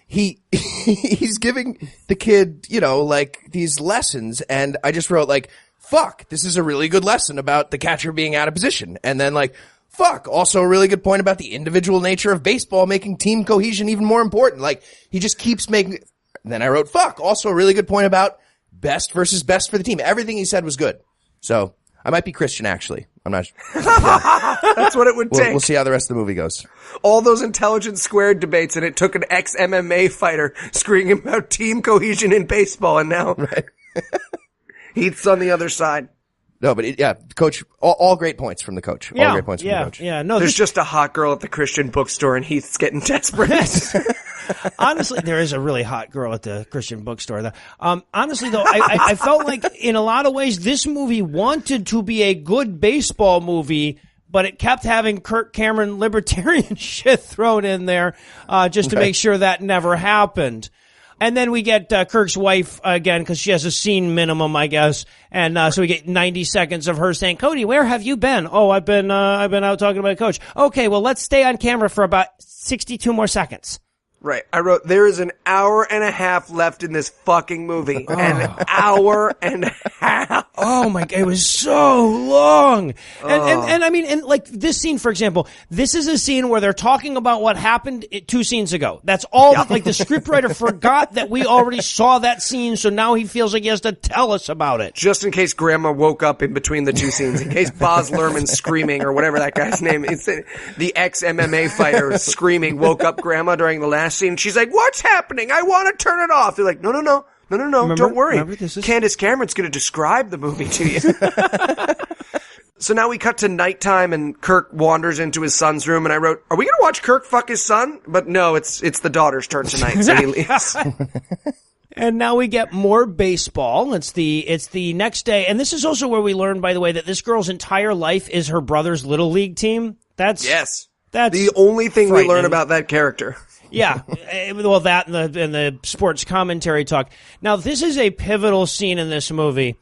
He's giving the kid, like these lessons, and I just wrote like, fuck, this is a really good lesson about the catcher being out of position. And then like, fuck, also a really good point about the individual nature of baseball making team cohesion even more important. Like, he just keeps making, and then I wrote, fuck, also a really good point about best versus best for the team. Everything he said was good. So I might be Christian, actually. I'm not sure. That's what it would take. We'll see how the rest of the movie goes. All those intelligence squared debates, and it took an ex-MMA fighter screaming about team cohesion in baseball, and now Heath's on the other side. No, but Coach, all great points from the coach. All great points from the coach. Yeah, no. There's just a hot girl at the Christian bookstore, and Heath's getting desperate. Honestly, there is a really hot girl at the Christian bookstore. Honestly, though, I felt like in a lot of ways this movie wanted to be a good baseball movie, but it kept having Kirk Cameron libertarian shit thrown in there just to make sure that never happened. And then we get Kirk's wife again because she has a scene minimum, I guess. And so we get 90 seconds of her saying, Cody, where have you been? Oh, I've been out talking to my coach. Okay, well, let's stay on camera for about 62 more seconds. Right. I wrote, there is an hour and a half left in this fucking movie. An hour and a half. Oh my God, it was so long. And I mean, and like this scene, for example, this is a scene where they're talking about what happened 2 scenes ago. That's all, like the scriptwriter forgot that we already saw that scene, so now he feels like he has to tell us about it. Just in case Grandma woke up in between the 2 scenes, in case Boz Lerman's screaming, or whatever that guy's name is, the ex-MMA fighter screaming woke up Grandma during the last scene. She's like, what's happening? I want to turn it off. They're like, no, don't worry. Candace Cameron's going to describe the movie to you. So now we cut to nighttime and Kirk wanders into his son's room, and I wrote, are we going to watch Kirk fuck his son? But no, it's the daughter's turn tonight, so he leaves. And now we get more baseball. It's the next day, and this is also where we learn, by the way, that this girl's entire life is her brother's little league team. That's the only thing we learn about that character. Yeah, well, that and the sports commentary talk. Now, this is a pivotal scene in this movie,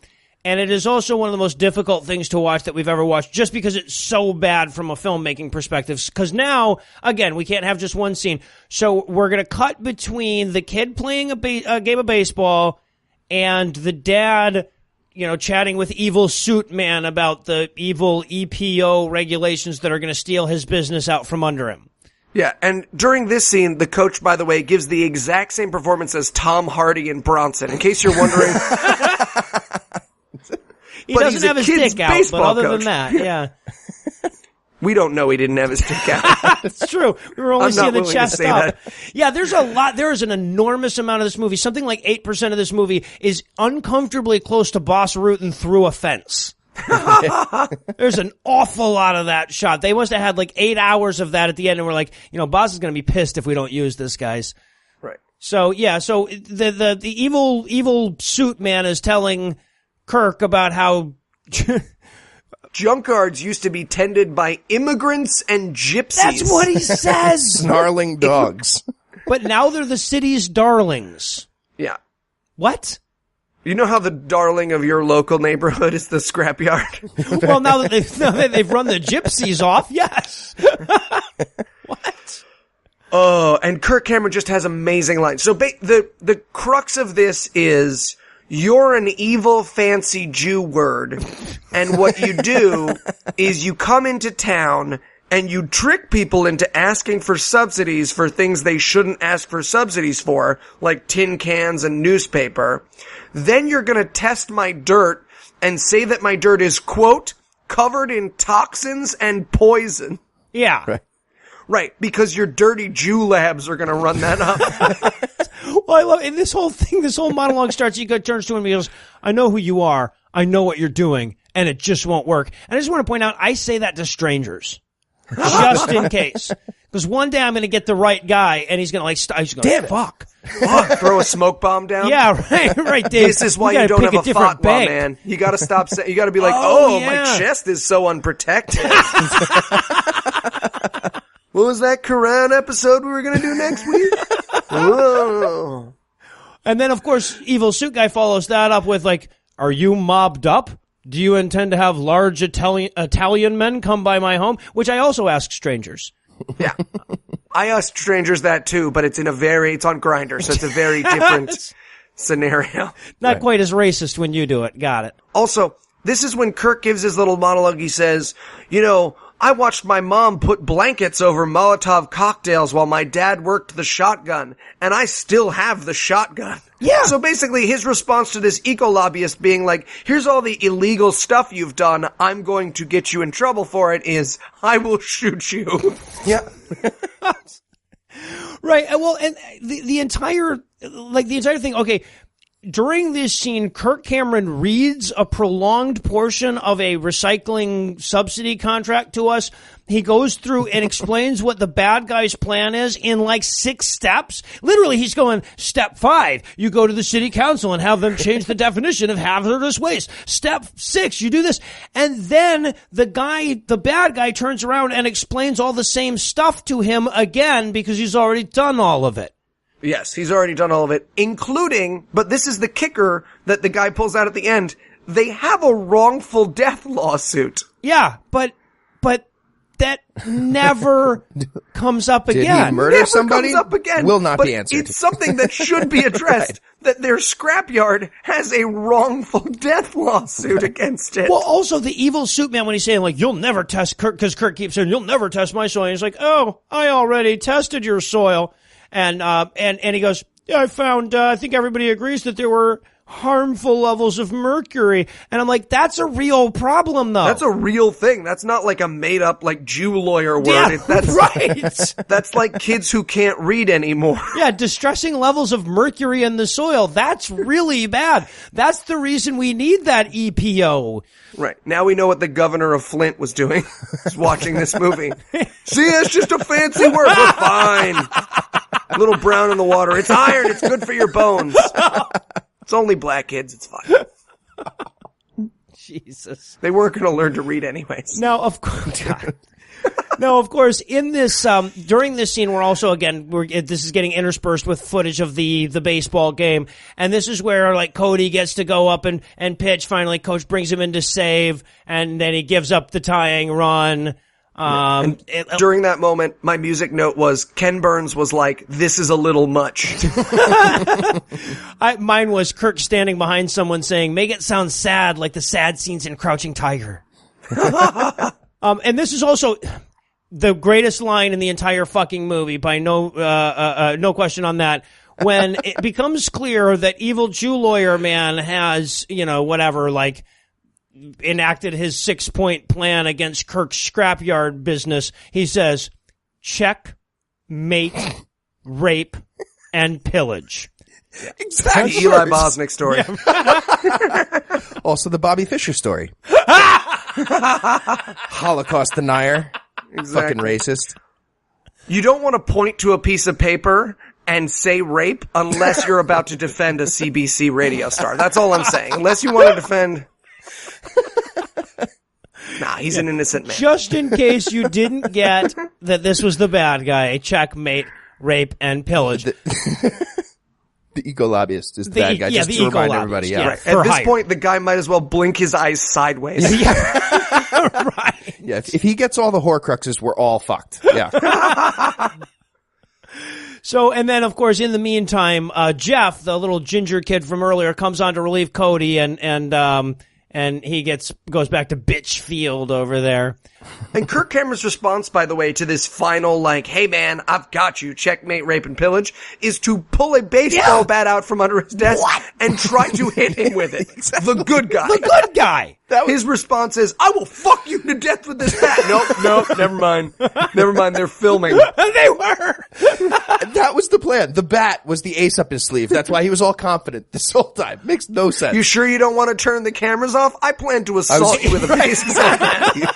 and it is also one of the most difficult things to watch that we've ever watched, just because it's so bad from a filmmaking perspective. Because now, again, we can't have just one scene. So we're going to cut between the kid playing a game of baseball and the dad, chatting with evil suit man about the evil EPO regulations that are going to steal his business out from under him. Yeah, and during this scene, the coach, by the way, gives the exact same performance as Tom Hardy in Bronson, in case you're wondering. He doesn't have his dick out, but other than that, yeah. We don't know he didn't have his dick out. It's true. We were only I'm not seeing the willing to chest say up. that. Yeah, there's a lot. There is an enormous amount of this movie. Something like 8% of this movie is uncomfortably close to Boss rooting through a fence. There's an awful lot of that shot. They must have had like 8 hours of that at the end, and we're like, Boss is going to be pissed if we don't use this, guys. Right. So yeah, so the evil suit man is telling Kirk about how junkyards used to be tended by immigrants and gypsies. that's what he says. Snarling dogs. But now they're the city's darlings. Yeah. What? You know how the darling of your local neighborhood is the scrapyard? Well, now that they've run the gypsies off, yes. What? Oh, and Kirk Cameron just has amazing lines. So the crux of this is you're an evil fancy Jew word, and what you do is you come into town and you trick people into asking for subsidies for things they shouldn't ask for subsidies for, like tin cans and newspaper. Then you're gonna test my dirt and say that my dirt is, quote, covered in toxins and poison. Yeah. Right, because your dirty Jew labs are gonna run that up. Well, I love and this whole monologue starts, he turns to him and he goes, I know who you are, I know what you're doing, and it just won't work. And I just want to point out, I say that to strangers. Just in case. Because one day I'm going to get the right guy, and he's going to he's going, damn, fuck. Throw a smoke bomb down? Yeah, right, Dave. This is why you don't have a fatwa, man. You gotta stop you gotta be like, my chest is so unprotected. What was that Quran episode we were gonna do next week? Whoa. And then, of course, evil suit guy follows that up with, like, are you mobbed up? Do you intend to have large Italian men come by my home? Which I also ask strangers. Yeah. I ask strangers that too, but it's on Grindr, so it's a very different scenario. Not quite as racist when you do it. Got it. Also, this is when Kirk gives his little monologue. He says, I watched my mom put blankets over Molotov cocktails while my dad worked the shotgun, and I still have the shotgun. Yeah. So basically, his response to this eco-lobbyist being like, here's all the illegal stuff you've done, I'm going to get you in trouble for it, is, I will shoot you. Yeah. Right. Well, and the entire thing, okay, during this scene, Kirk Cameron reads a prolonged portion of a recycling subsidy contract to us. He goes through and explains what the bad guy's plan is in like 6 steps. Literally, he's going, step 5, you go to the city council and have them change the definition of hazardous waste. Step 6, you do this. And then the bad guy turns around and explains all the same stuff to him again because he's already done all of it. Yes, he's already done all of it, including, but this is the kicker that the guy pulls out at the end, they have a wrongful death lawsuit. Yeah, but that never comes up again. Did he murder somebody? Comes up again. Will not but be answered. It's something that should be addressed, right. That their scrapyard has a wrongful death lawsuit against it. Well, also the evil suit man when he's saying, like, you'll never test Kirk, because Kirk keeps saying, you'll never test my soil. And he's like, oh, I already tested your soil. And he goes, yeah, I found, I think everybody agrees that there were harmful levels of mercury. And I'm like, that's a real problem, though. That's a real thing. That's not like a made up, like, Jew lawyer word. Yeah, that's right. That's like kids who can't read anymore. Yeah, distressing levels of mercury in the soil. That's really bad. That's the reason we need that EPO. Right. Now we know what the governor of Flint was doing. He's watching this movie. See, it's just a fancy word. We're fine. A little brown in the water. It's iron. It's good for your bones. It's only black kids. It's fine. Jesus. They weren't going to learn to read anyways. Now, of course. No, of course, in this, during this scene, we're also, again, this is getting interspersed with footage of the baseball game. And this is where, like, Cody gets to go up and pitch. Finally, coach brings him in to save, and then he gives up the tying run. During that moment, my music note was, Ken Burns was like, this is a little much. Mine was Kirk standing behind someone saying, make it sound sad like the sad scenes in Crouching Tiger. And this is also the greatest line in the entire fucking movie, by no question on that. When it becomes clear that evil Jew lawyer man has, whatever, like, enacted his 6-point plan against Kirk's scrapyard business, he says, check, mate, rape, and pillage. Exactly. The Eli Bosnick story. Also the Bobby Fischer story. Holocaust denier. Exactly. Fucking racist. You don't want to point to a piece of paper and say rape unless you're about to defend a CBC radio star. That's all I'm saying. Unless you want to defend... Nah, he's an innocent man. Just in case you didn't get that this was the bad guy, checkmate, rape, and pillage. The eco-lobbyist is the bad guy, just the to remind eco-lobbyist, everybody. yeah. Yeah, At this hire. point, the guy might as well blink his eyes sideways. Right. yeah. If he gets all the Horcruxes, we're all fucked. Yeah. So, and then, of course, in the meantime, Jeff, the little ginger kid from earlier, comes on to relieve Cody, and he goes back to Bitchfield over there. And Kirk Cameron's response, by the way, to this final, like, hey man, I've got you, checkmate, rape, and pillage, is to pull a baseball bat out from under his desk and try to hit him with it. Exactly. The good guy. The good guy! His response is, I will fuck you to death with this bat. Nope, never mind. Never mind, they're filming. They were! That was the plan. The bat was the ace up his sleeve. That's why he was all confident this whole time. Makes no sense. You sure you don't want to turn the cameras off? I plan to assault you with a baseball bat.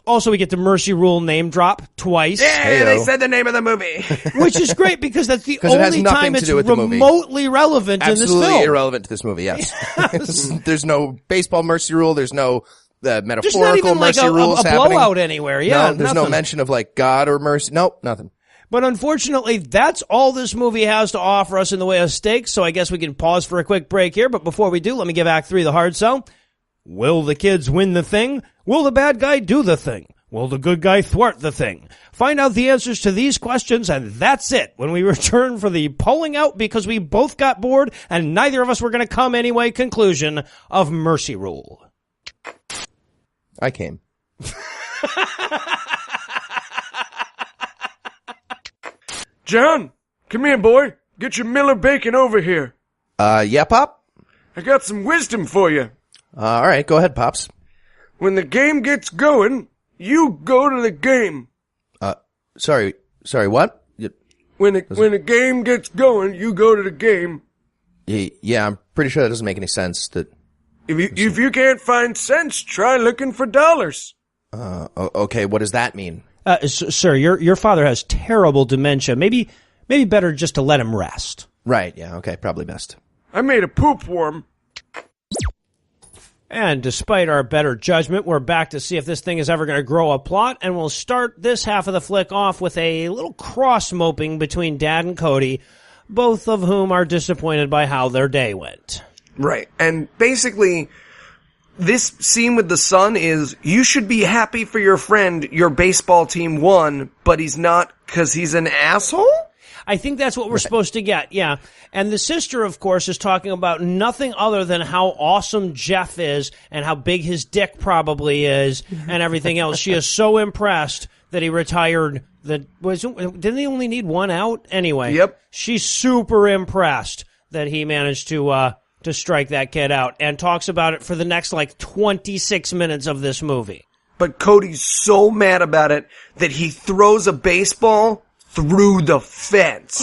Also, we get the Mercy Rule name drop twice. Yeah, Heyo. they said the name of the movie. Which is great because that's the 'Cause it has only nothing time to it's do with the movie. remotely relevant in this Absolutely film. irrelevant to this movie, yes. There's no baseball mercy rule. There's no There's not metaphorical even like mercy a rules blowout happening. anywhere. Yeah, No, there's no nothing. mention of like God or mercy. Nope, nothing. But unfortunately, that's all this movie has to offer us in the way of stakes, so I guess we can pause for a quick break here. But before we do, let me give Act 3 the hard sell. Will the kids win the thing? Will the bad guy do the thing? Will the good guy thwart the thing? Find out the answers to these questions, and that's it when we return for the pulling out because we both got bored and neither of us were going to come anyway conclusion of Mercy Rule. I came. John, come here, boy. Get your Miller bacon over here. Yeah, Pop? I got some wisdom for you. All right, go ahead, Pops. When the game gets going, you go to the game. Sorry, what? When the game gets going, you go to the game. Yeah, I'm pretty sure that doesn't make any sense. That If you can't find sense, try looking for dollars. okay, what does that mean? Sir, your father has terrible dementia. Maybe better just to let him rest. Right, yeah, okay, probably best. I made a poop worm. And despite our better judgment, we're back to see if this thing is ever going to grow a plot, and we'll start this half of the flick off with a little cross-moping between Dad and Cody, both of whom are disappointed by how their day went. Right. And basically, this scene with the son is, you should be happy for your friend, your baseball team won, but he's not because he's an asshole? I think that's what we're supposed to get, yeah. And the sister, of course, is talking about nothing other than how awesome Jeff is and how big his dick probably is and everything else. She is so impressed that he retired. Didn't he only need one out? Anyway, Yep. She's super impressed that he managed to strike that kid out and talks about it for the next, 26 minutes of this movie. But Cody's so mad about it that he throws a baseball through the fence.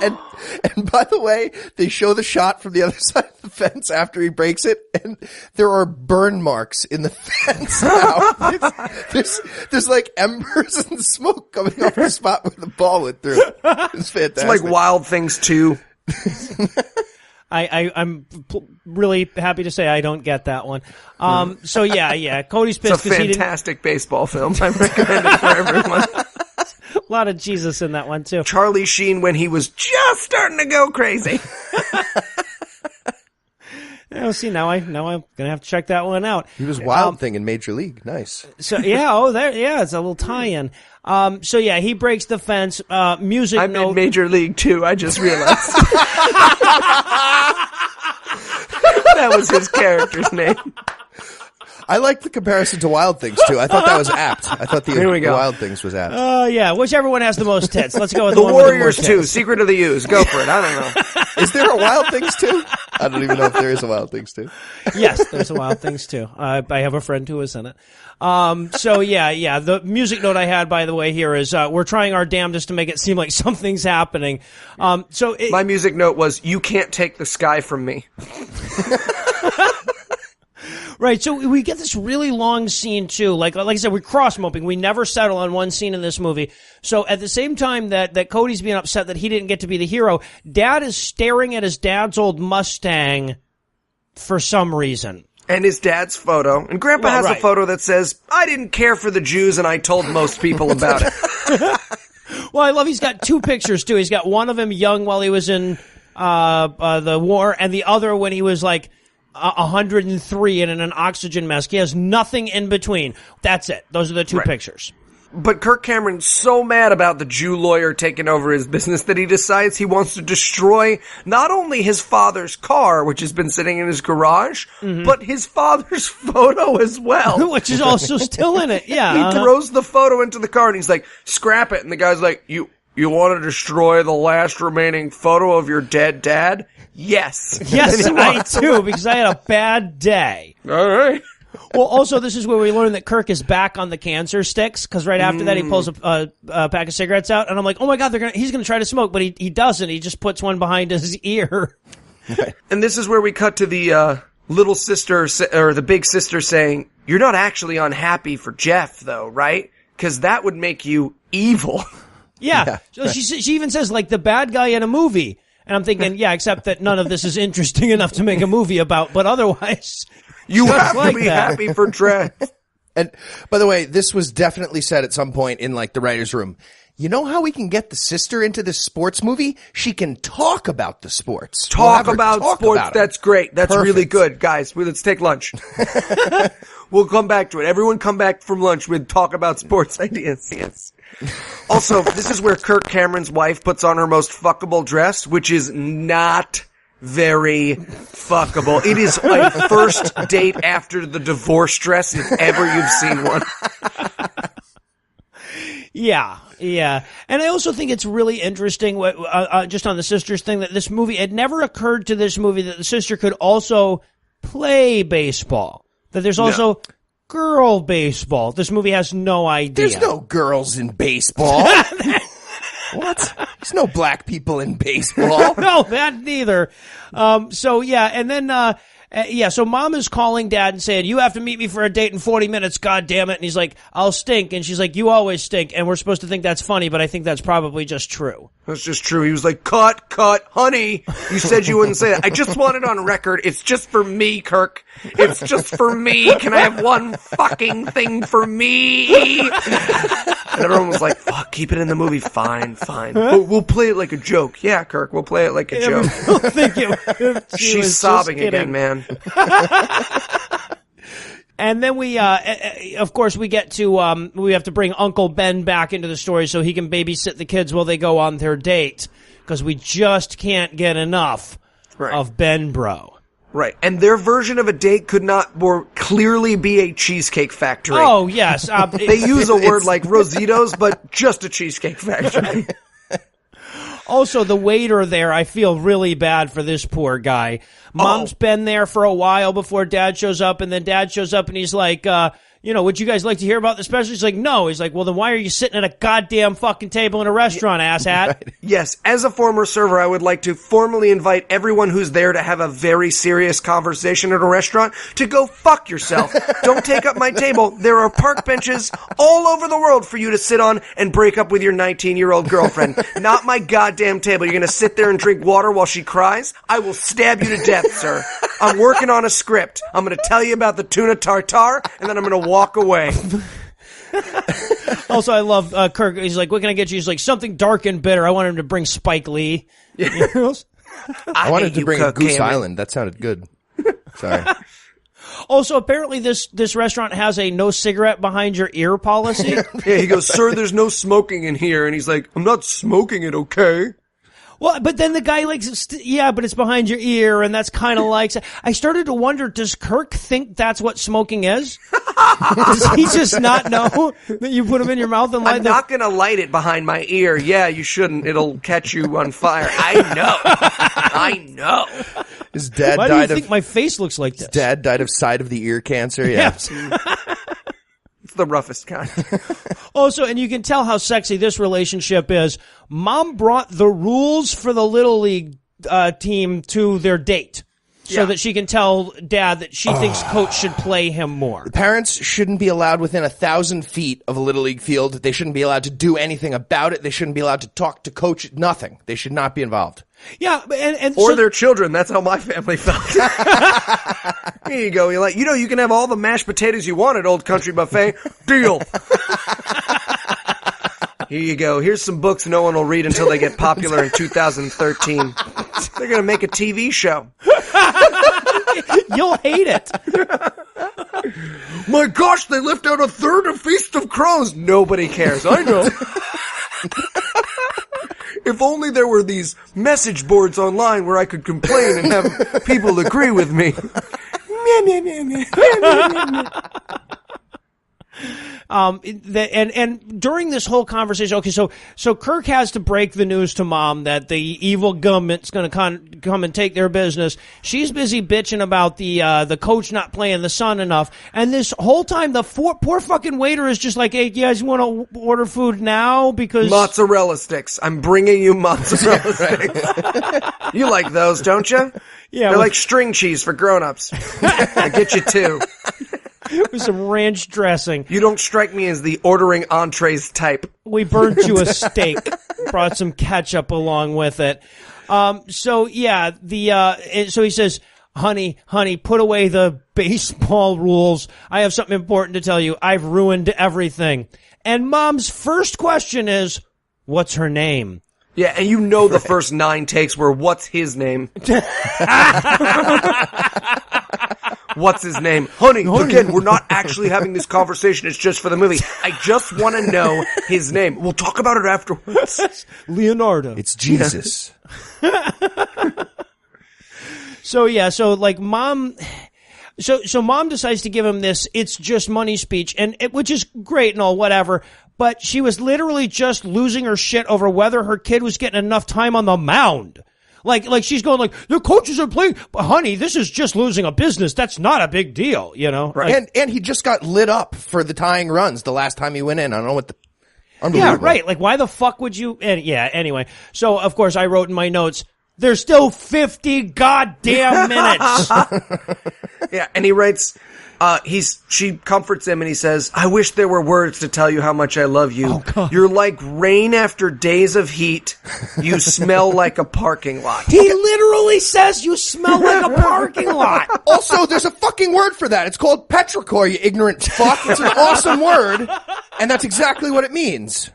And by the way, they show the shot from the other side of the fence after he breaks it, and there are burn marks in the fence now. There's like embers and smoke coming off the spot where the ball went through. It's fantastic. It's like Wild Things 2. I'm really happy to say I don't get that one. So yeah, Cody's It's a pissed because he didn't. fantastic baseball film. I recommend it for everyone. A lot of Jesus in that one too. Charlie Sheen when he was just starting to go crazy. Oh, see, now I'm gonna have to check that one out. He was Wild Thing in Major League. Nice. So it's a little tie-in. So yeah, he breaks the fence. Music I'm note. in Major League 2, I just realized. That was his character's name. I like the comparison to Wild Things too. I thought that was apt. I thought the Here we go. Wild Things was apt. Yeah, whichever one has the most tits. Let's go with The the one with the more Warriors 2, tits. Secret of the Ooze. Go for it. I don't know. Is there a Wild Things too? I don't even know if there is a Wild Things 2. Yes, there's a Wild Things too. I have a friend who is in it. So yeah. The music note I had, by the way, here is we're trying our damnedest to make it seem like something's happening. My music note was, "You can't take the sky from me." Right, so we get this really long scene too. Like I said, we're cross-moping. We never settle on one scene in this movie. So at the same time that Cody's being upset that he didn't get to be the hero, Dad is staring at his dad's old Mustang for some reason. And his dad's photo. And Grandpa has a photo that says, "I didn't care for the Jews and I told most people about it." Well, I love he's got two pictures too. He's got one of him young while he was in the war, and the other when he was like 103 and in an oxygen mask. He has nothing in between. That's it. Those are the two pictures. But Kirk Cameron's so mad about the Jew lawyer taking over his business that he decides he wants to destroy not only his father's car, which has been sitting in his garage, but his father's photo as well. Which is also still in it, yeah. He throws the photo into the car and he's like, "Scrap it." And the guy's like, You want to destroy the last remaining photo of your dead dad? Yes. Yes, I do, because I had a bad day. All right. Well, also, this is where we learn that Kirk is back on the cancer sticks, because right after that he pulls a pack of cigarettes out, and I'm like, oh my God, he's going to try to smoke, but he doesn't. He just puts one behind his ear. And this is where we cut to the little sister, or the big sister saying, "You're not actually unhappy for Jeff, though, right? Because that would make you evil." Yeah. So she even says, like, the bad guy in a movie. And I'm thinking, yeah, except that none of this is interesting enough to make a movie about, but otherwise, you have like to be that. happy for Jeff. And by the way, this was definitely said at some point in like the writer's room. You know how we can get the sister into this sports movie? She can talk about the sports. Talk about sports. That's great. That's really good. Guys, let's take lunch. We'll come back to it. Everyone come back from lunch with talk about sports ideas. Yes. Also, this is where Kirk Cameron's wife puts on her most fuckable dress, which is not very fuckable. It is a first date after the divorce dress if ever you've seen one. Yeah. And I also think it's really interesting, just on the sisters thing, that this movie, it never occurred to this movie that the sister could also play baseball. That there's also girl baseball. This movie has no idea. There's no girls in baseball. What? There's no black people in baseball. No, that neither. So yeah, and then so Mom is calling Dad and saying, "You have to meet me for a date in 40 minutes, God damn it." And he's like, "I'll stink." And she's like, "You always stink." And we're supposed to think that's funny, but I think that's probably just true. That's just true. He was like, cut, honey. You said you wouldn't say that. I just want it on record. It's just for me, Kirk. It's just for me. Can I have one fucking thing for me? And everyone was like, fuck, keep it in the movie. Fine. We'll play it like a joke. Yeah, Kirk, we'll play it like a joke. I think She's sobbing again, man. And then we, of course, we get to, we have to bring Uncle Ben back into the story so he can babysit the kids while they go on their date. Because we just can't get enough of Ben Bro. Right. And their version of a date could not more clearly be a cheesecake factory. Oh, yes. They use a word like Rositos, but just a cheesecake factory. Also, the waiter there, I feel really bad for this poor guy. Mom's been there for a while before Dad shows up, and then Dad shows up and he's like, would you guys like to hear about the special? He's like, no. He's like, well, then why are you sitting at a goddamn fucking table in a restaurant, asshat? Right. Yes, as a former server, I would like to formally invite everyone who's there to have a very serious conversation at a restaurant to go fuck yourself. Don't take up my table. There are park benches all over the world for you to sit on and break up with your 19-year-old girlfriend. Not my goddamn table. You're going to sit there and drink water while she cries? I will stab you to death, sir. I'm working on a script. I'm going to tell you about the tuna tartare, and then I'm going to walk away. Also, I love Kirk. He's like, what can I get you? He's like, something dark and bitter. I want him to bring Spike Lee. I wanted to bring a Goose Island. That sounded good. Sorry. Also, apparently this restaurant has a no cigarette behind your ear policy. Yeah, he goes, sir, there's no smoking in here. And he's like, I'm not smoking it, okay? Well, but then the guy but it's behind your ear, and that's kind of like... I started to wonder, does Kirk think that's what smoking is? Does he just not know that you put them in your mouth and light them? I'm not going to light it behind my ear. Yeah, you shouldn't. It'll catch you on fire. I know. His dad Why do you died think of my face looks like this? dad died of side of the ear cancer. Yeah. Yes. It's the roughest kind. Also, and you can tell how sexy this relationship is. Mom brought the rules for the Little League team to their date. So that she can tell Dad that she thinks Coach should play him more. Parents shouldn't be allowed within 1,000 feet of a Little League field. They shouldn't be allowed to do anything about it. They shouldn't be allowed to talk to Coach. Nothing. They should not be involved. Yeah, and Or so, their children. That's how my family felt. Here you go. You're like, you can have all the mashed potatoes you want at Old Country Buffet. Deal. Here you go. Here's some books no one will read until they get popular in 2013. They're going to make a TV show. you'll hate it. My gosh, they left out a third of Feast of Crows. Nobody cares. I know. If only there were these message boards online where I could complain and have people agree with me. And during this whole conversation, okay, so Kirk has to break the news to Mom that the evil government's going to come and take their business. She's busy bitching about the coach not playing the son enough, and this whole time the poor fucking waiter is just like, "Hey, you guys want to order food now?" Because mozzarella sticks. I'm bringing you mozzarella sticks. You like those, don't you? Yeah, they're like string cheese for grown-ups. I get you too. with some ranch dressing. You don't strike me as the ordering entrees type. We burnt you a steak, brought some ketchup along with it. So he says, honey, put away the baseball rules. I have something important to tell you. I've ruined everything. And Mom's first question is, what's her name? Yeah, and the first 9 takes were, what's his name? What's his name? Honey, again, we're not actually having this conversation. It's just for the movie. I just want to know his name. We'll talk about it afterwards. Leonardo. It's Jesus. So Mom decides to give him this "it's just money" speech, which is great and all, whatever. But she was literally just losing her shit over whether her kid was getting enough time on the mound. Like she's going like, the coaches are playing, but honey, this is just losing a business. That's not a big deal, you know? Right. And he just got lit up for the tying runs the last time he went in. I don't know what the... Yeah, right. Like, why the fuck would you... anyway. So, of course, I wrote in my notes, there's still 50 goddamn minutes. Yeah, and he writes... she comforts him and he says, I wish there were words to tell you how much I love you. Oh, God. You're like rain after days of heat. You smell like a parking lot. He literally says you smell like a parking lot. Also, there's a fucking word for that. It's called petrichor, you ignorant fuck. It's an awesome word, and that's exactly what it means.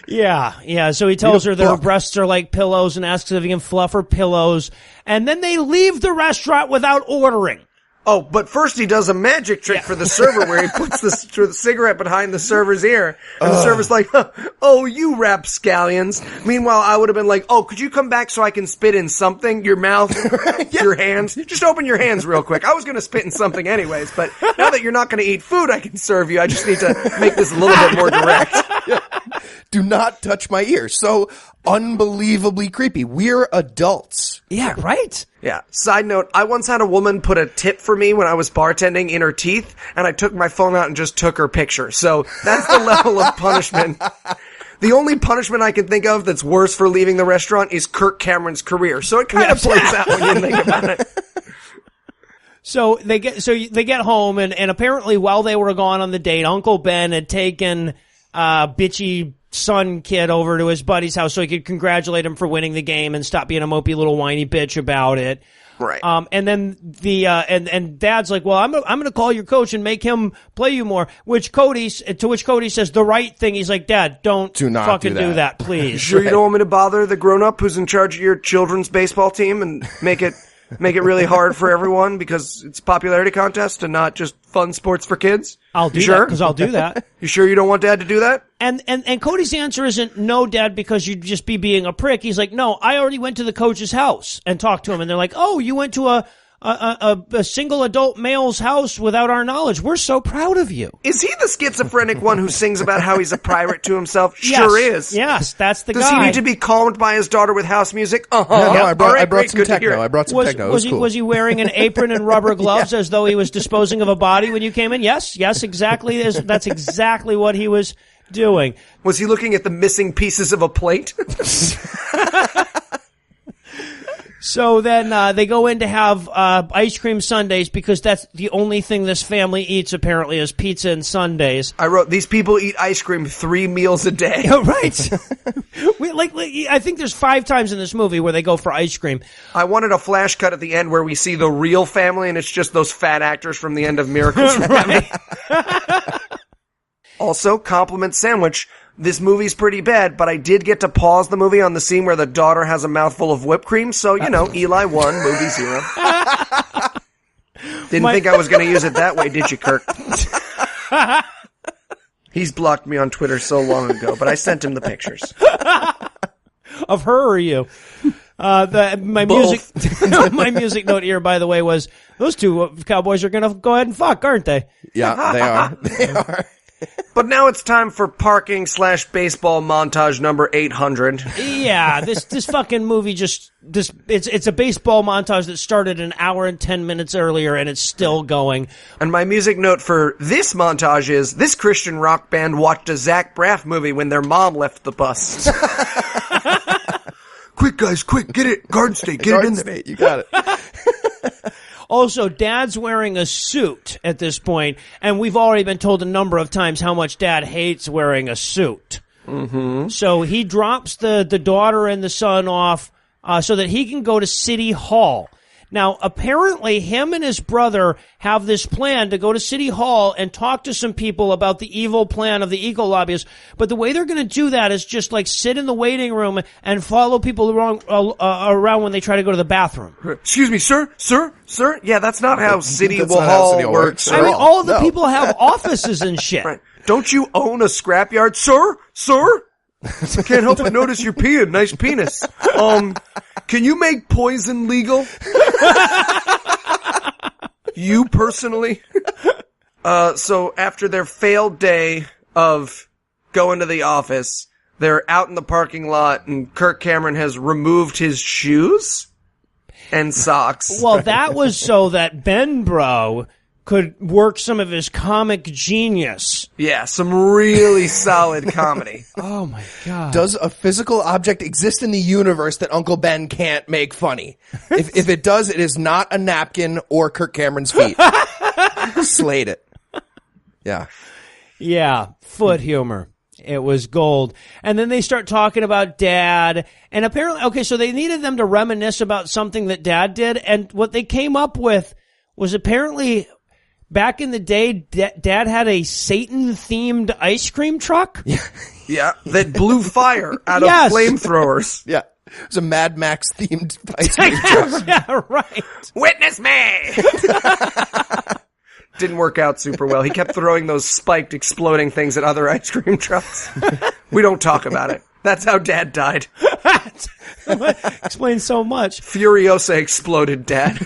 Yeah. So he tells her that her breasts are like pillows and asks if he can fluff her pillows. And then they leave the restaurant without ordering. Oh, but first he does a magic trick for the server where he puts the cigarette behind the server's ear. And the server's like, oh, you rapscallions. Meanwhile, I would have been like, oh, could you come back so I can spit in something? Your mouth, your hands. Just open your hands real quick. I was going to spit in something anyways, but now that you're not going to eat food I can serve you, I just need to make this a little bit more direct. Do not touch my ear. So unbelievably creepy. We're adults. Yeah, right? Yeah. Side note, I once had a woman put a tip for me when I was bartending in her teeth, and I took my phone out and just took her picture. So that's the level of punishment. The only punishment I can think of that's worse for leaving the restaurant is Kirk Cameron's career. So it kind of plays out when you think about it. So they get home, and apparently while they were gone on the date, Uncle Ben had taken bitchy son kid over to his buddy's house so he could congratulate him for winning the game and stop being a mopey little whiny bitch about it. Right. And then and Dad's like, well, I'm going to call your coach and make him play you more. To which Cody says the right thing. He's like, Dad, do not fucking do that, please. Sure, you don't want me to bother the grown up who's in charge of your children's baseball team and make it really hard for everyone because it's a popularity contest and not just fun sports for kids? I'll do that because I'll do that. You sure you don't want Dad to do that? And Cody's answer isn't no, Dad, because you'd just be being a prick. He's like, no, I already went to the coach's house and talked to him, and they're like, oh, you went to a a single adult male's house without our knowledge. We're so proud of you. Is he the schizophrenic one who sings about how he's a pirate to himself? Yes. Sure is. Yes, that's the Does guy. he need to be calmed by his daughter with house music? No, I brought some techno. I brought some techno. It was cool. Was he wearing an apron and rubber gloves as though he was disposing of a body when you came in? Yes, exactly. That's exactly what he was doing. Was he looking at the missing pieces of a plate? So then they go in to have ice cream sundaes because that's the only thing this family eats, apparently, is pizza and sundaes. I wrote, these people eat ice cream 3 meals a day. Right. I think there's 5 times in this movie where they go for ice cream. I wanted a flash cut at the end where we see the real family, and it's just those fat actors from the end of Miracles from Heaven. Also, compliment sandwich. This movie's pretty bad, but I did get to pause the movie on the scene where the daughter has a mouthful of whipped cream, so, Eli won, movie 0. Didn't think I was going to use it that way, did you, Kirk? He's blocked me on Twitter so long ago, but I sent him the pictures. Of her or you? My music note here, by the way, was those two cowboys are going to go ahead and fuck, aren't they? Yeah, they are. They are. But now it's time for parking/baseball montage number 800. Yeah, this fucking movie it's a baseball montage that started an hour and 10 minutes earlier, and it's still going. And my music note for this montage is, this Christian rock band watched a Zach Braff movie when their mom left the bus. Quick, guys, quick, get it. Garden State, get Garden it in there. State, you got it. Also, Dad's wearing a suit at this point, and we've already been told a number of times how much Dad hates wearing a suit. Mm-hmm. So he drops the daughter and the son off so that he can go to City Hall. Now, apparently, him and his brother have this plan to go to City Hall and talk to some people about the evil plan of the eco-lobbyists. But the way they're going to do that is just like sit in the waiting room and follow people around when they try to go to the bathroom. Excuse me, sir? Yeah, that's not how City Hall works. I mean, all of the people have offices and shit. Right. Don't you own a scrapyard, sir? I can't help but notice you're peeing. Nice penis. Can you make poison legal? You personally? So after their failed day of going to the office, they're out in the parking lot, and Kirk Cameron has removed his shoes and socks. Well, that was so that Ben Bro could work some of his comic genius. Yeah, some really solid comedy. Oh, my God. Does a physical object exist in the universe that Uncle Ben can't make funny? If it does, it is not a napkin or Kirk Cameron's feet. Slate it. Yeah. Yeah, foot humor. It was gold. And then they start talking about Dad. And apparently, okay, so they needed them to reminisce about something that Dad did. And what they came up with was apparently, back in the day, Dad had a Satan-themed ice cream truck. Yeah, that blew fire out of flamethrowers. Yeah. It was a Mad Max-themed ice cream truck. Yeah, right. Witness me! Didn't work out super well. He kept throwing those spiked, exploding things at other ice cream trucks. We don't talk about it. That's how Dad died. Explains so much. Furiosa exploded Dad.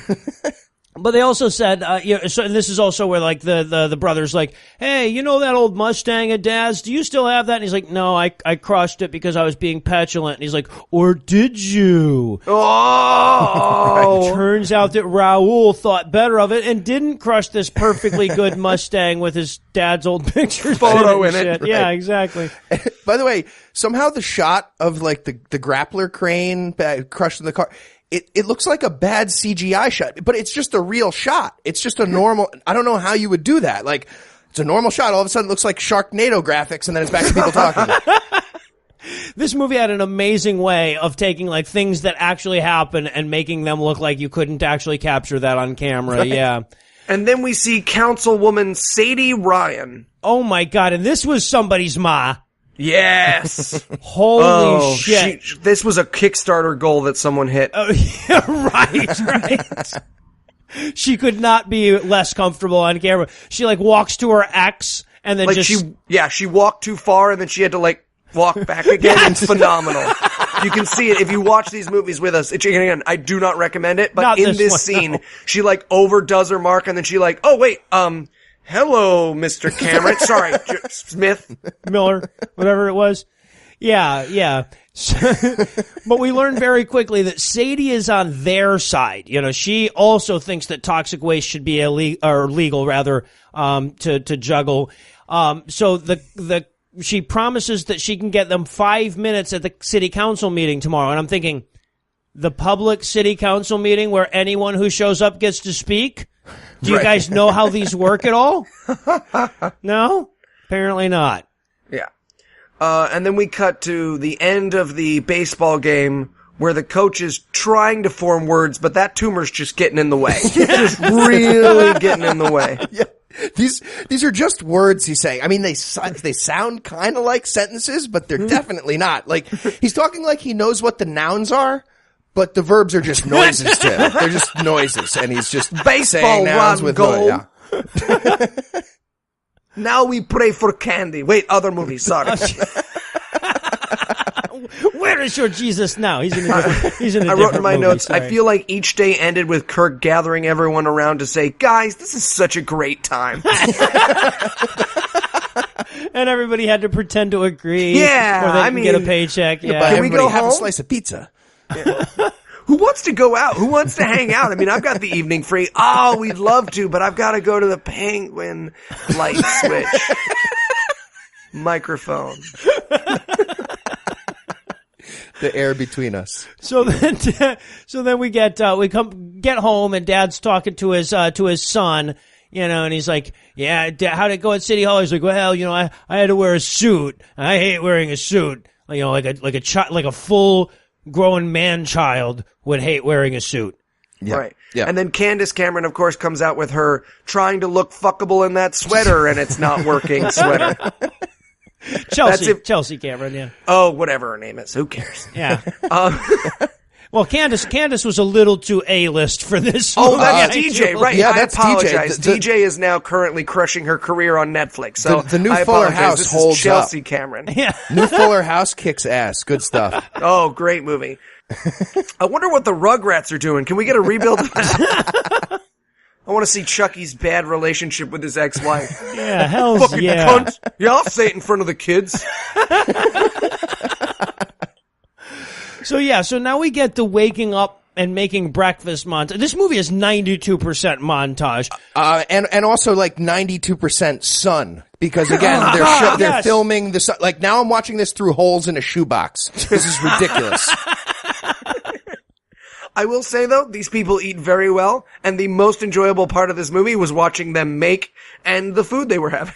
But they also said, so, and this is also where like the brother's like, hey, you know that old Mustang of Dad's? Do you still have that? And he's like, no, I crushed it because I was being petulant. And he's like, or did you? Oh! Turns out that Raul thought better of it and didn't crush this perfectly good Mustang with his dad's old pictures. Photo in it. Right. Yeah, exactly. By the way, somehow the shot of like the grappler crane crushing the car, it looks like a bad CGI shot, but it's just a real shot. It's just a normal, I don't know how you would do that. Like, it's a normal shot. All of a sudden it looks like Sharknado graphics, and then it's back to people talking. This movie had an amazing way of taking like things that actually happen and making them look like you couldn't actually capture that on camera. Right. Yeah. And then we see Councilwoman Sadie Ryan. Oh my God. And this was somebody's ma. Yes. Holy shit. This was a Kickstarter goal that someone hit. Yeah, right. She could not be less comfortable on camera. She like walks to her ex and then like she walked too far and then she had to like walk back again. It's phenomenal. You can see it if you watch these movies with us. Again, I do not recommend it, but Not in this one, scene, no. she like overdoes her mark, and then she like, oh wait, hello, Mr. Cameron. Sorry, Smith. Miller, whatever it was. Yeah. So, but we learned very quickly that Sadie is on their side. You know, she also thinks that toxic waste should be legal rather, to juggle. So she promises that she can get them 5 minutes at the city council meeting tomorrow. And I'm thinking, the public city council meeting where anyone who shows up gets to speak? Do you guys know how these work at all? No? Apparently not. Yeah. And then we cut to the end of the baseball game where the coach is trying to form words, but that tumor's just getting in the way. Just really getting in the way. Yeah. These are just words he's saying. I mean, they sound kind of like sentences, but they're definitely not. Like, he's talking like he knows what the nouns are, but the verbs are just noises to him. They're just noises, and he's just Baseball saying nouns run with goal. Yeah. Now we pray for candy. Wait, other movies, sorry. Where is your Jesus now? He's in a I wrote in my movie, notes, sorry. I feel like each day ended with Kirk gathering everyone around to say, guys, this is such a great time. And everybody had to pretend to agree. Yeah, or they I can get a mean- paycheck. Yeah. But Can we everybody go have a home? slice of pizza. Who wants to go out? Who wants to hang out? I mean, I've got the evening free. Oh, we'd love to, but I've got to go to the Penguin light switch. Microphone. The air between us. So then we get home and Dad's talking to his son, you know, and he's like, yeah, how'd it go at City Hall? He's like, well, you know, I had to wear a suit. I hate wearing a suit. You know, like a full grown man child would hate wearing a suit. Yeah. Right. Yeah. And then Candace Cameron, of course, comes out with her trying to look fuckable in that sweater, and it's not working sweater. Chelsea Cameron, yeah. Oh, whatever her name is. Who cares? Yeah. Well, Candace was a little too A-list for this. Oh, movie, that's I DJ, feel. right. Yeah, I that's apologize. DJ. DJ is now currently crushing her career on Netflix. So The new I Fuller apologize. House This holds is Chelsea up. Cameron. Yeah. New Fuller House kicks ass. Good stuff. Oh, great movie. I wonder what the Rugrats are doing. Can we get a rebuild of that? I want to see Chucky's bad relationship with his ex-wife. Yeah, hell's Fucking yeah. cunt. Yeah, I'll say it in front of the kids. So now we get the waking up and making breakfast montage. This movie is 92% montage. And also like 92% sun. Because again, they're yes. filming the sun. Like now I'm watching this through holes in a shoebox. This is ridiculous. I will say, though, these people eat very well, and the most enjoyable part of this movie was watching them make and the food they were having.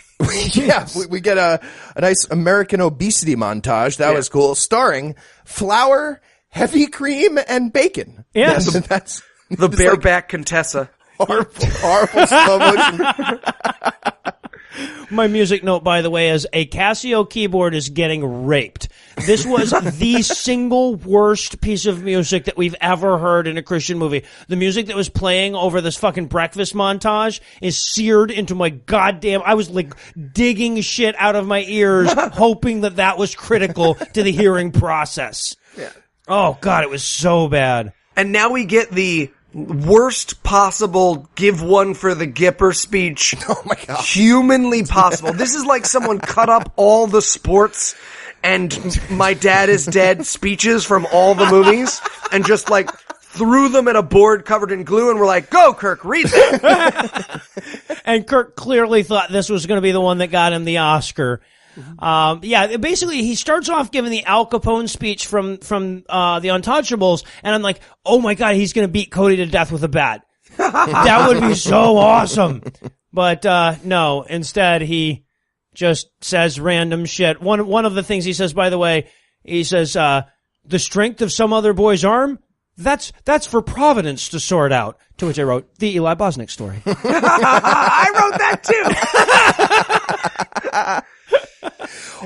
Yeah, we get a nice American obesity montage. That was cool. Starring flour, heavy cream, and bacon. Yeah. That's The bareback Contessa. horrible slow motion. My music note, by the way, is a Casio keyboard is getting raped. This was the single worst piece of music that we've ever heard in a Christian movie. The music that was playing over this fucking breakfast montage is seared into my goddamn... I was like digging shit out of my ears, hoping that was critical to the hearing process. Yeah. Oh, God, it was so bad. And now we get the worst possible give one for the Gipper speech. Oh my God. Humanly possible. This is like someone cut up all the sports and My Dad is Dead speeches from all the movies and just like threw them at a board covered in glue and we're like, go Kirk, read that. And Kirk clearly thought this was going to be the one that got him the Oscar. Basically he starts off giving the Al Capone speech from The Untouchables, and I'm like, oh my God, he's going to beat Cody to death with a bat. That would be so awesome. But, no, instead he just says random shit. One of the things he says, by the way, he says, the strength of some other boy's arm, that's for Providence to sort out. To which I wrote, the Eli Bosnick story. I wrote that too.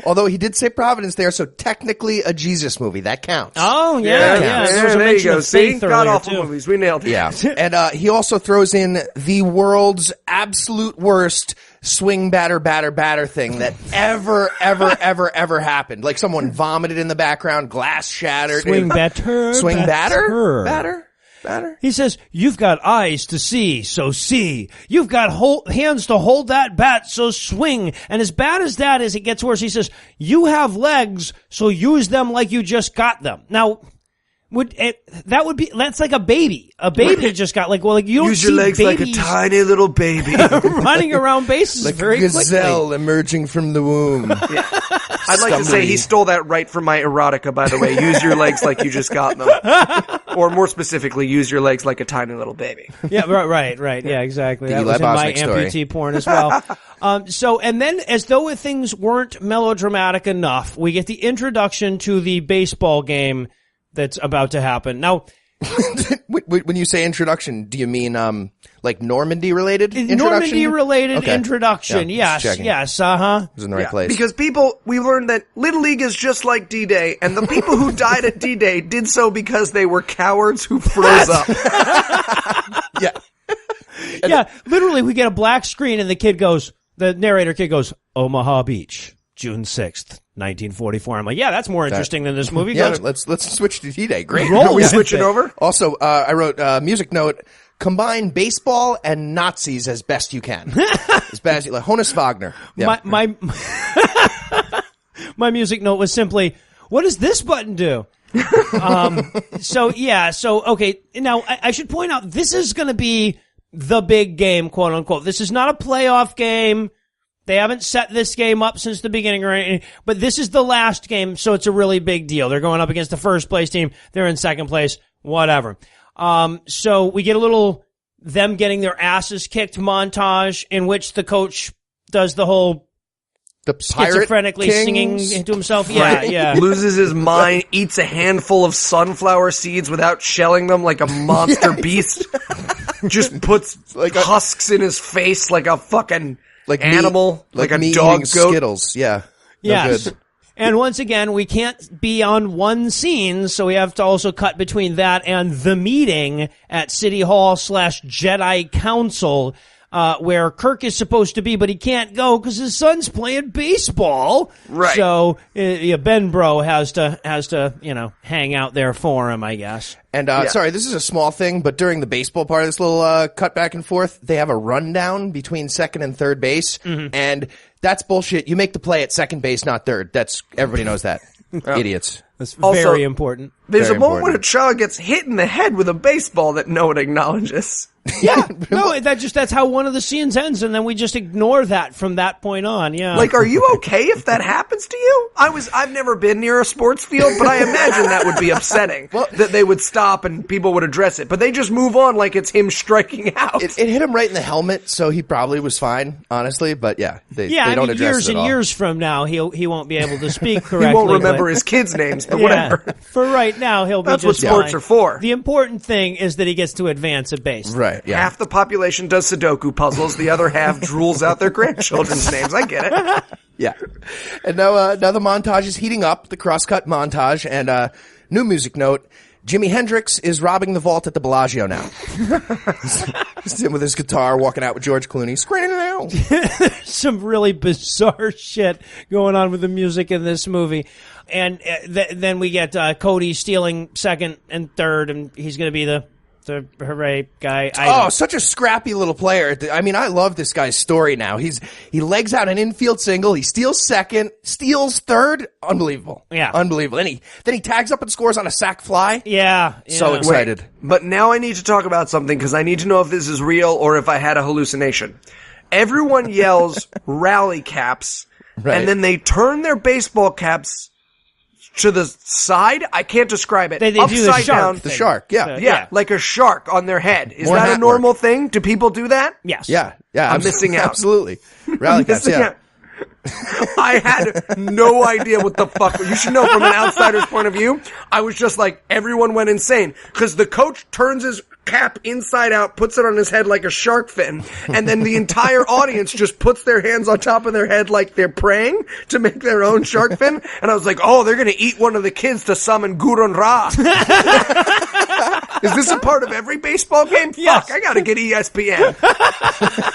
Although he did say Providence there, so technically a Jesus movie. That counts. Oh, yeah. There was a there you mention go. of See? faith God earlier, awful too. movies. We nailed it. Yeah. And he also throws in the world's absolute worst swing batter thing that ever happened. Like someone vomited in the background, glass shattered. Swing batter. He says, you've got eyes to see, so see. You've got hands to hold that bat, so swing. And as bad as that is, it gets worse. He says, you have legs, so use them like you just got them. Now, that's like a baby. A baby just got you don't use your legs like a tiny little baby running around bases like very a gazelle quickly. Emerging from the womb. Yeah. I'd like to say he stole that right from my erotica, by the way. Use your legs like you just got them. Or more specifically, use your legs like a tiny little baby. Yeah, right. Yeah, exactly. The That Eli was in my Bosnick story. amputee porn as well. And then as though things weren't melodramatic enough, we get the introduction to the baseball game that's about to happen. Now, when you say introduction, do you mean like Normandy related introduction? Normandy related Okay. introduction. Yeah, just Yes. checking. I was in the right place. Because we learned that Little League is just like D-Day, and the people who died at D-Day did so because they were cowards who froze up. Yeah. Yeah, literally we get a black screen and the narrator kid goes, Omaha Beach, June 6th. 1944. I'm like, yeah, that's more interesting than this movie. Yeah, let's switch to D-Day. Great. Roll Are we that switching thing. over? Also, I wrote music note: combine baseball and Nazis as best you can. As best like Honus Wagner. Yeah. My music note was simply, what does this button do? Okay. Now I should point out this is going to be the big game, quote unquote. This is not a playoff game. They haven't set this game up since the beginning or anything, but this is the last game, so it's a really big deal. They're going up against the first place team. They're in second place, whatever. So we get a little them getting their asses kicked montage in which the coach does the whole schizophrenically singing to himself. Yeah. Loses his mind, eats a handful of sunflower seeds without shelling them like a monster beast. Just puts husks in his face like a fucking animal, like a dog goat. Skittles, yeah. Yes. No good. And once again, we can't be on one scene, so we have to also cut between that and the meeting at City Hall / Jedi Council, where Kirk is supposed to be, but he can't go because his son's playing baseball. Right. So, Ben Bro has to, hang out there for him, I guess. And, sorry, this is a small thing, but during the baseball part of this little, cut back and forth, they have a rundown between second and third base. Mm-hmm. And that's bullshit. You make the play at second base, not third. Everybody knows that. Idiots. That's Also, very important. There's Very a moment when a important. child gets hit in the head with a baseball that no one acknowledges. Yeah. No, that's how one of the scenes ends, and then we just ignore that from that point on. Yeah. Like, are you okay if that happens to you? I've never been near a sports field, but I imagine that would be upsetting. That they would stop and people would address it, but they just move on like it's him striking out. It hit him right in the helmet, so he probably was fine, honestly. But yeah, they don't address years it at and all. years from now, he won't be able to speak correctly. He won't remember but- his kids' names, but Yeah. whatever. For right now, he'll be That's what just sports fine. are for. The important thing is that he gets to advance a base. Right, yeah. Half the population does Sudoku puzzles, the other half drools out their grandchildren's names. I get it. Yeah. And now the montage is heating up, the cross-cut montage, and new music note, Jimi Hendrix is robbing the vault at the Bellagio now. He's sitting with his guitar, walking out with George Clooney, screaming it out. Some really bizarre shit going on with the music in this movie. And then we get Cody stealing second and third, and he's going to be the hooray guy. Such a scrappy little player. I mean, I love this guy's story now. He legs out an infield single. He steals second, steals third. Unbelievable. Yeah. Unbelievable. Then he tags up and scores on a sac fly. Yeah. So yeah. excited. But now I need to talk about something because I need to know if this is real or if I had a hallucination. Everyone yells rally caps, Right. and then they turn their baseball caps to the side. I can't describe it. They do the Upside shark down. The shark, yeah. Yeah, like a shark on their head. Is More that a hat normal thing? Do people do that? Yes. Yeah. I'm missing out. Absolutely. Rally caps, Missing yeah. out. I had no idea what the fuck. You should know from an outsider's point of view. I was just like, everyone went insane because the coach turns his cap inside out, puts it on his head like a shark fin, and then the entire audience just puts their hands on top of their head like they're praying to make their own shark fin. And I was like, oh, they're going to eat one of the kids to summon Gurun Ra. Is this a part of every baseball game? Yes. Fuck, I gotta get ESPN.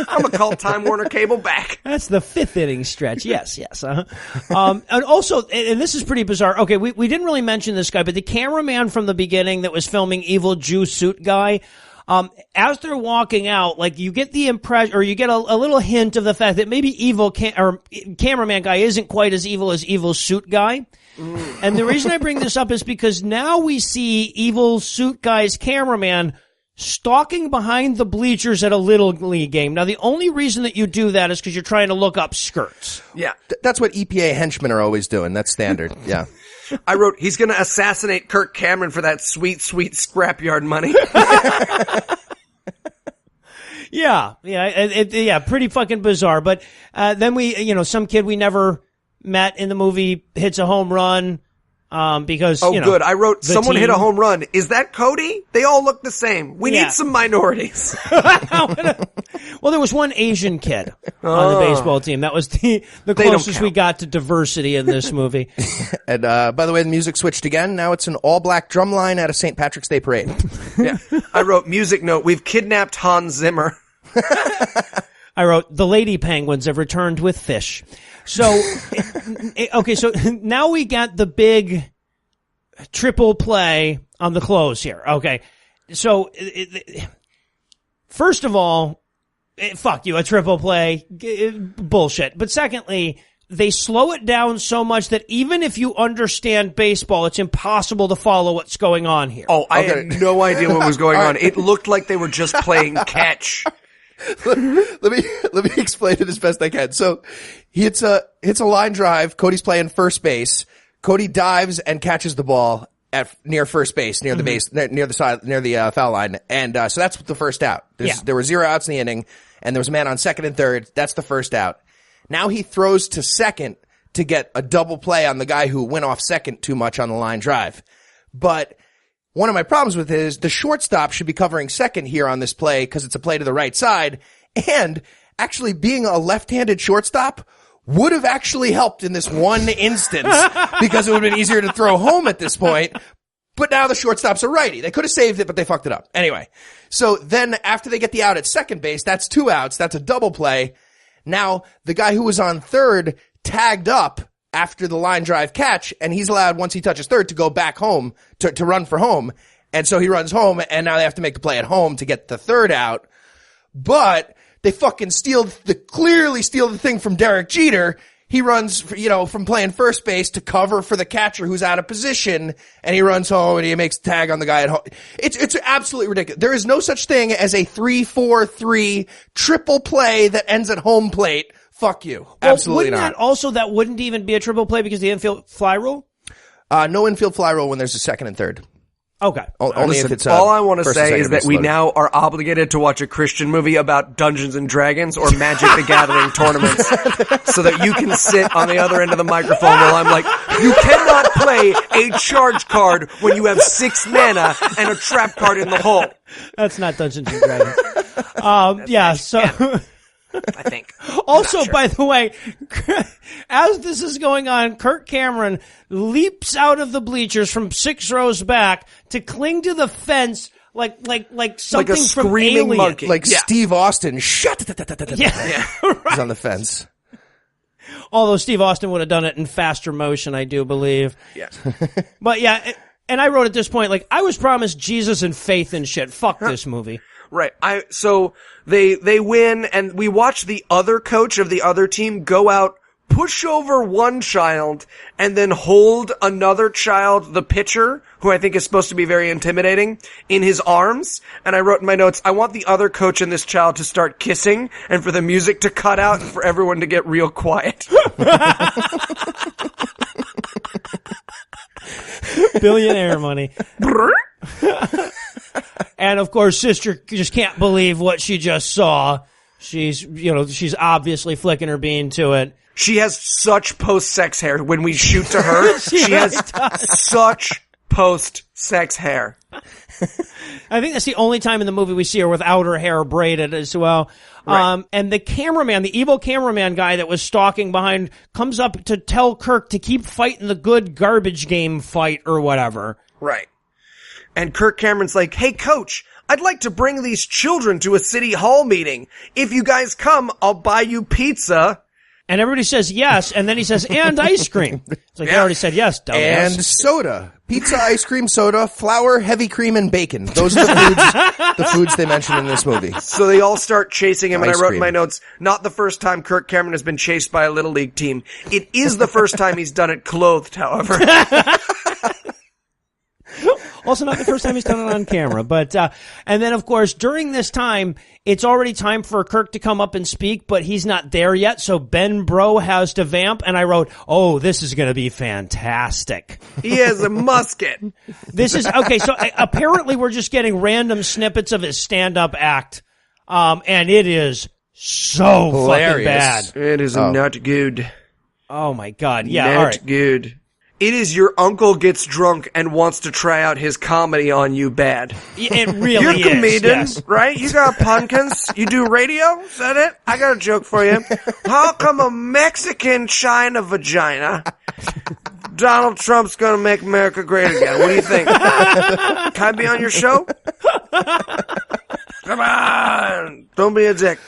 I'm gonna call Time Warner Cable back. That's the 5th inning stretch. Yes. And also, and this is pretty bizarre. Okay, we didn't really mention this guy, but the cameraman from the beginning that was filming Evil Jew Suit Guy, as they're walking out, like you get the impression, or you get a little hint of the fact that maybe cameraman guy isn't quite as Evil Suit Guy. And the reason I bring this up is because now we see Evil Suit Guy's cameraman stalking behind the bleachers at a Little League game. Now, the only reason that you do that is because you're trying to look up skirts. Yeah. That's what EPA henchmen are always doing. That's standard. Yeah. I wrote, he's gonna assassinate Kirk Cameron for that sweet, sweet scrapyard money. Yeah, pretty fucking bizarre. But then some kid we never met in the movie hits a home run because, good. I wrote, someone team hit a home run. Is that Cody? They all look the same. We need some minorities. Well, there was one Asian kid on the baseball team. That was the closest we got to diversity in this movie. And by the way, the music switched again. Now it's an all-black drum line at a St. Patrick's Day parade. Yeah. I wrote, music note, we've kidnapped Hans Zimmer. I wrote, the lady penguins have returned with fish. So, okay, so now we got the big triple play on the close here. Okay, so first of all, fuck you, a triple play, bullshit. But secondly, they slow it down so much that even if you understand baseball, it's impossible to follow what's going on here. Oh, I had no idea what was going on. It looked like they were just playing catch. Let me explain it as best I can. So he hits a line drive. Cody's playing first base. Cody dives and catches the ball near first base, near the base, near the foul line. And so that's the first out. There were 0 outs in the inning, and there was a man on second and third. That's the first out. Now he throws to second to get a double play on the guy who went off second too much on the line drive. But one of my problems with it is the shortstop should be covering second here on this play because it's a play to the right side. And actually being a left-handed shortstop would have actually helped in this one instance because it would have been easier to throw home at this point. But now the shortstop's a righty. They could have saved it, but they fucked it up. Anyway, so then after they get the out at second base, that's 2 outs. That's a double play. Now the guy who was on third tagged up after the line drive catch, and he's allowed, once he touches third, to go back home, to run for home. And so he runs home, and now they have to make the play at home to get the third out. But they fucking clearly steal the thing from Derek Jeter. He runs, from playing first base to cover for the catcher who's out of position, and he runs home, and he makes the tag on the guy at home. It's absolutely ridiculous. There is no such thing as a 3-4-3 triple play that ends at home plate. Fuck you. Absolutely not. That wouldn't even be a triple play because of the infield fly rule? No infield fly rule when there's a second and third. Okay. Only if it's all I want to say is that we now are obligated to watch a Christian movie about Dungeons and Dragons or Magic the Gathering tournaments so that you can sit on the other end of the microphone while I'm like, you cannot play a charge card when you have 6 mana and a trap card in the hole. That's not Dungeons and Dragons. So... I think. Also, by the way, as this is going on, Kirk Cameron leaps out of the bleachers from 6 rows back to cling to the fence like something like a from screaming Alien. monkey. Like Steve Austin. Yeah. He's on the fence. Although Steve Austin would have done it in faster motion, I do believe. Yeah. But yeah, and I wrote at this point, like, I was promised Jesus and faith and shit. Fuck this movie. Right. So they win, and we watch the other coach of the other team go out, push over one child, and then hold another child, the pitcher, who I think is supposed to be very intimidating, in his arms. And I wrote in my notes, I want the other coach and this child to start kissing, and for the music to cut out, and for everyone to get real quiet. Billionaire money. And of course, sister just can't believe what she just saw. She's obviously flicking her bean to it. She has such post-sex hair. When we shoot to her, she has such post-sex hair. I think that's the only time in the movie we see her without her hair braided as well. Right. And the cameraman, the evil cameraman guy that was stalking behind, comes up to tell Kirk to keep fighting the good garbage game fight or whatever. Right. And Kirk Cameron's like, hey, coach, I'd like to bring these children to a city hall meeting. If you guys come, I'll buy you pizza. And everybody says yes, and then he says, and ice cream. It's like, I already said yes, dumbass. And soda. Pizza, ice cream, soda, flour, heavy cream, and bacon. Those are the foods they mention in this movie. So they all start chasing him, and I Ice wrote cream. in my notes, not the first time Kirk Cameron has been chased by a Little League team. It is the first time he's done it clothed, however. Also not the first time he's done it on camera. But, and then of course, during this time, it's already time for Kirk to come up and speak, but he's not there yet. So Ben Bro has to vamp, and I wrote, oh, this is going to be fantastic. He has a musket. This is, okay, so apparently we're just getting random snippets of his stand-up act. And it is so fucking Hilarious. bad. It is not good. Oh my God. Yeah, Not all right. good. It is your uncle gets drunk and wants to try out his comedy on you bad. It really You're is. a comedian, Yes. right? You got pumpkins? You do radio? Is that it? I got a joke for you. How come a Mexican China vagina? Donald Trump's gonna make America great again. What do you think? Can I be on your show? Come on! Don't be a dick.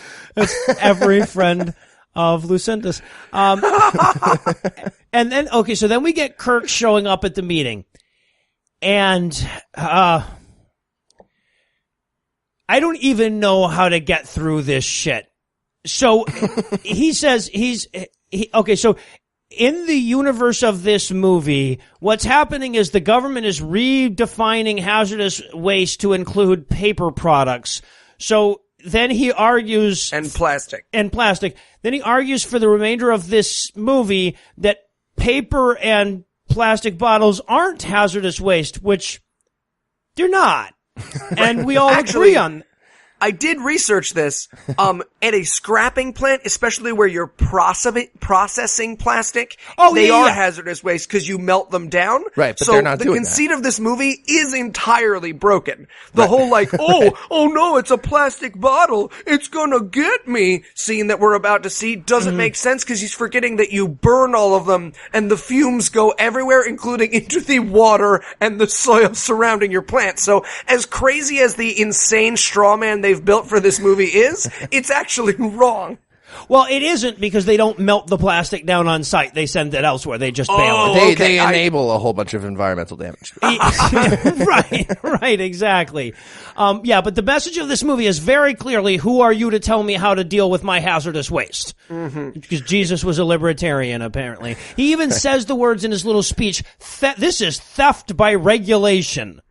Every friend of Lucinda's. And then, okay, so then we get Kirk showing up at the meeting. And, I don't even know how to get through this shit. So, he says okay, so in the universe of this movie, what's happening is the government is redefining hazardous waste to include paper products. So, then he argues... And plastic. Then he argues for the remainder of this movie that paper and plastic bottles aren't hazardous waste, which they're not. And we all agree on... I did research this. At a scrapping plant, especially where you're processing plastic, they are hazardous waste because you melt them down. Right, but so they're not doing the conceit of this movie is entirely broken. The whole oh no, it's a plastic bottle. It's gonna get me. Scene that we're about to see doesn't make sense because he's forgetting that you burn all of them and the fumes go everywhere, including into the water and the soil surrounding your plant. So as crazy as the insane straw man they've built for this movie is, it's actually wrong. Well, it isn't because they don't melt the plastic down on site. They send it elsewhere. They just bail it. They enable a whole bunch of environmental damage. Right, exactly. Yeah, but the message of this movie is very clearly, who are you to tell me how to deal with my hazardous waste? Because Jesus was a libertarian, apparently. He even says the words in his little speech, this is theft by regulation.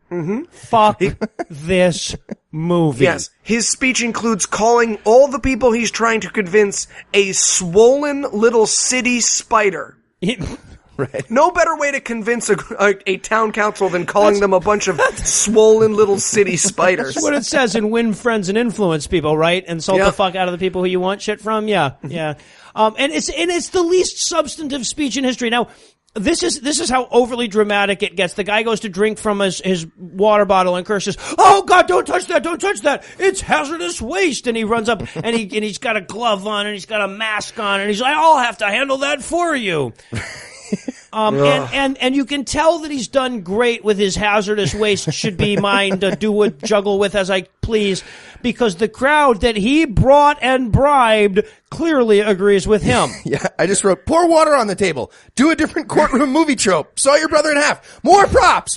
Fuck this movie. Yes, his speech includes calling all the people he's trying to convince a swollen little city spider. Right. No better way to convince a town council than calling them a bunch of swollen little city spiders. That's what it says in Win Friends and Influence People, right? Insult the fuck out of the people who you want shit from. Yeah. And it's the least substantive speech in history. Now, this is how overly dramatic it gets. The guy goes to drink from his water bottle and curses, "Oh God, don't touch that! It's hazardous waste!" And he runs up and he's got a glove on and he's got a mask on and he's like, "I'll have to handle that for you." And you can tell that he's done great with his hazardous waste should be mine to do a juggle with as I please, because the crowd that he brought and bribed clearly agrees with him. Yeah, I just wrote, pour water on the table. Do a different courtroom movie trope. Saw your brother in half. More props.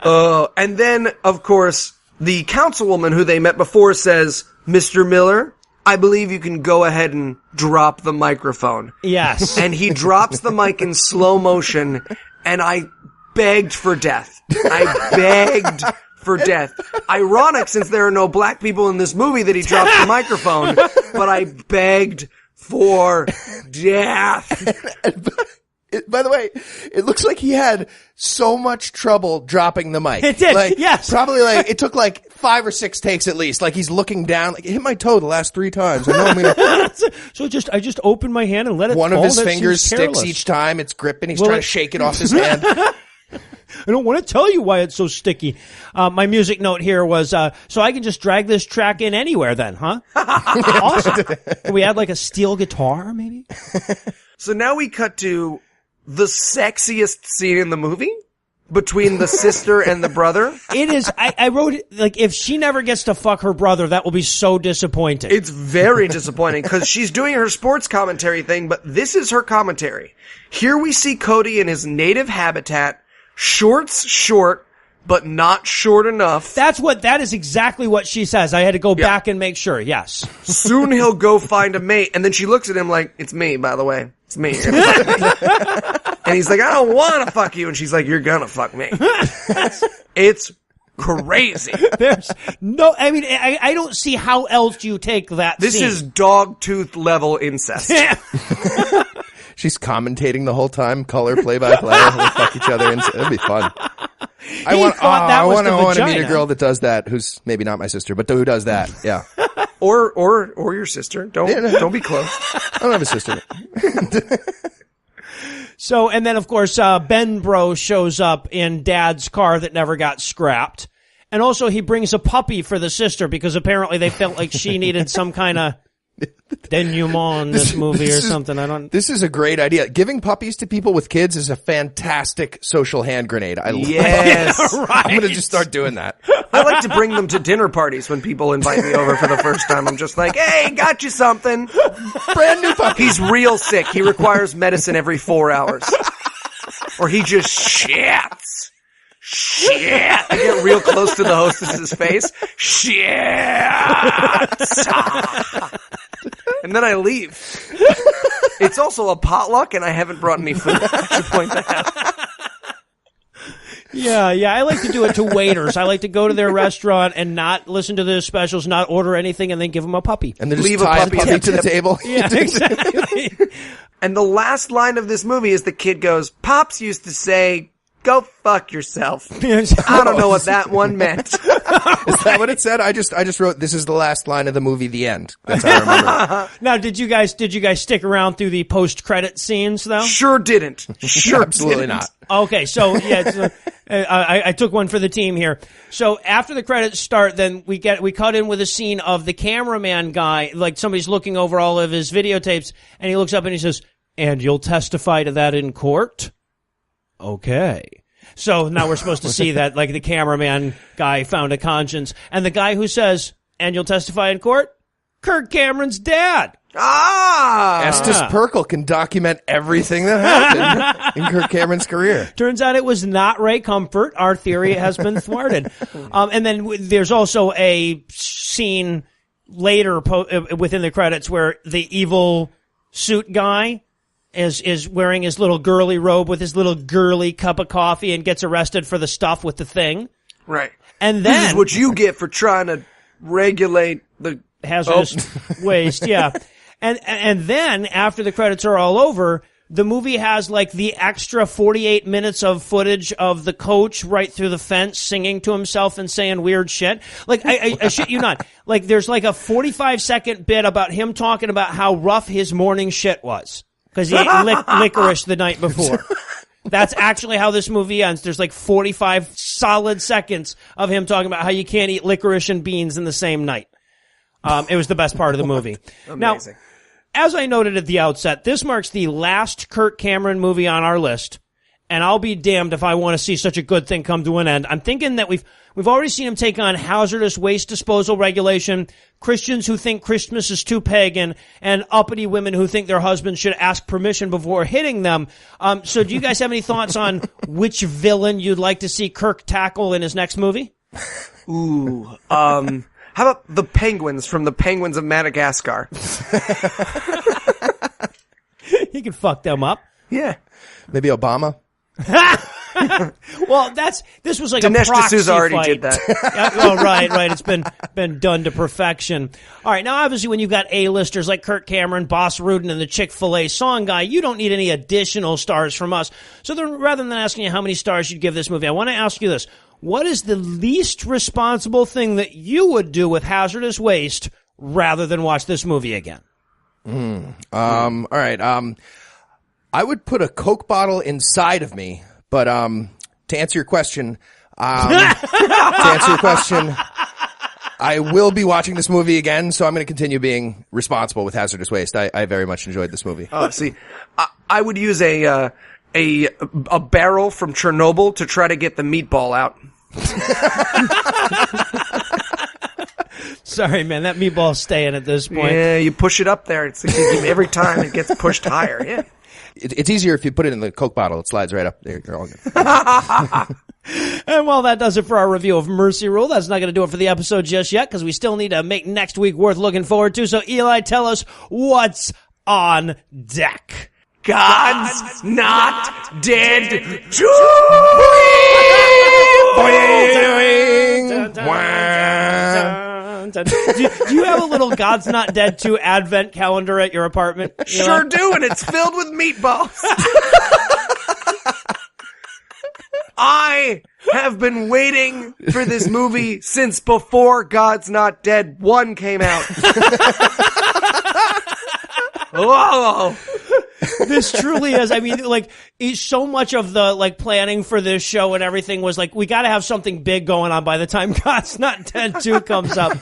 And then, of course, the councilwoman who they met before says, "Mr. Miller, I believe you can go ahead and drop the microphone." Yes. And he drops the mic in slow motion, and I begged for death. Ironic, since there are no black people in this movie, that he dropped the microphone, but I begged for death. By the way, it looks like he had so much trouble dropping the mic. It did, yes. Probably it took 5 or 6 takes at least. He's looking down, it hit my toe the last 3 times. I know I'm gonna... So I just opened my hand and let it fall. One of his That fingers seems sticks careless. each time. It's gripping. He's trying to shake it off his hand. I don't want to tell you why it's so sticky. My music note here was, so I can just drag this track in anywhere then, huh? Awesome. Can we add a steel guitar, maybe? So now we cut to the sexiest scene in the movie. between the sister and the brother. It is. I wrote it, like, if she never gets to fuck her brother, that will be so disappointing. It's very disappointing because she's doing her sports commentary thing, but this is her commentary. Here we see Cody in his native habitat, shorts short, but not short enough. That is exactly what she says. I had to go back and make sure. Yes. Soon he'll go find a mate. And then she looks at him like, it's me, by the way. It's me. You're gonna fuck me. And he's like, I don't want to fuck you. And she's like, you're gonna fuck me. It's crazy. There's no, I mean, I don't see how else you take that This scene. is dog tooth level incest. She's commentating the whole time, color play-by-play. We'll fuck each other. It'd be fun. I want to meet a girl that does that, who's maybe not my sister, but who does that. Yeah. Or your sister. Don't be close. I don't have a sister. So, and then of course, Ben Bro shows up in Dad's car that never got scrapped. And also he brings a puppy for the sister because apparently they felt like she needed some kind of denouement in this movie or something. This is a great idea. Giving puppies to people with kids is a fantastic social hand grenade. I love Yes. it. Right. I'm going to just start doing that. I like to bring them to dinner parties when people invite me over for the first time. I'm just like, hey, got you something. Brand new puppy. He's real sick. He requires medicine every 4 hours. Or he just shits. Shit. I get real close to the hostess's face. Shit. And then I leave. It's also a potluck, and I haven't brought any food. I should point that out. Yeah, I like to do it to waiters. I like to go to their restaurant and not listen to the specials, not order anything, and then give them a puppy. And then just Leave a tie puppy the at puppy the to the tip. table. Yeah, exactly. And the last line of this movie is the kid goes, Pops used to say, go fuck yourself. I don't know what that one meant. Is that what it said? I just wrote, this is the last line of the movie, the end. That's how I remember it. Now, did you guys stick around through the post-credit scenes, though? Sure didn't. Sure Absolutely didn't. not. Okay, so yeah, I took one for the team here. So after the credits start, then we cut in with a scene of the cameraman guy, like somebody's looking over all of his videotapes, and he looks up and he says, "And you'll testify to that in court?" Okay. So now we're supposed to see that, like, the cameraman guy found a conscience, and the guy who says, "And you'll testify in court?" Kirk Cameron's dad. Ah! Estes Perkle can document everything that happened in Kirk Cameron's career. Turns out it was not Ray Comfort. Our theory has been thwarted. And then there's also a scene later within the credits where the evil suit guy is wearing his little girly robe with his little girly cup of coffee and gets arrested for the stuff with the thing. Right. And This then is what you get for trying to regulate the hazardous waste, yeah. And then after the credits are all over, the movie has like the extra 48 minutes of footage of the coach right through the fence singing to himself and saying weird shit. Like, I shit you not. Like, there's like a 45-second bit about him talking about how rough his morning shit was. Because he ate licorice the night before. That's actually how this movie ends. There's like 45 solid seconds of him talking about how you can't eat licorice and beans in the same night. It was the best part of the movie. Amazing. Now, as I noted at the outset, this marks the last Kirk Cameron movie on our list, and I'll be damned if I want to see such a good thing come to an end. I'm thinking that we've already seen him take on hazardous waste disposal regulation, Christians who think Christmas is too pagan, and uppity women who think their husbands should ask permission before hitting them. So do you guys have any thoughts on which villain you'd like to see Kirk tackle in his next movie? Ooh. How about the penguins from the Penguins of Madagascar? He could fuck them up. Yeah. Maybe Obama. Well, this was like Dinesh a proxy D'Souza already fight. did that. Oh, right. It's been done to perfection. All right, now obviously when you've got A-listers like Kirk Cameron, Boss Rudin, and the Chick-fil-A song guy, you don't need any additional stars from us. So then, rather than asking you how many stars you'd give this movie, I want to ask you this. What is the least responsible thing that you would do with hazardous waste rather than watch this movie again? All right. I would put a Coke bottle inside of me, but to answer your question, I will be watching this movie again, so I'm going to continue being responsible with hazardous waste. I very much enjoyed this movie. Oh, see, I would use a a barrel from Chernobyl to try to get the meatball out. Sorry, man, that meatball's staying at this point. Yeah, you push it up there. Every time it gets pushed higher. Yeah. It's easier if you put it in the Coke bottle. It slides right up there. You're all good. And well, that does it for our review of Mercy Rule. That's not going to do it for the episode just yet, because we still need to make next week worth looking forward to. So, Eli, tell us what's on deck. God's not dead too. Do you have a little God's Not Dead 2 advent calendar at your apartment? Eli? Sure do, and it's filled with meatballs. I have been waiting for this movie since before God's Not Dead 1 came out. Whoa. This truly is. I mean, like, so much of the, like, planning for this show and everything was like, we got to have something big going on by the time God's Not Dead 2 comes up.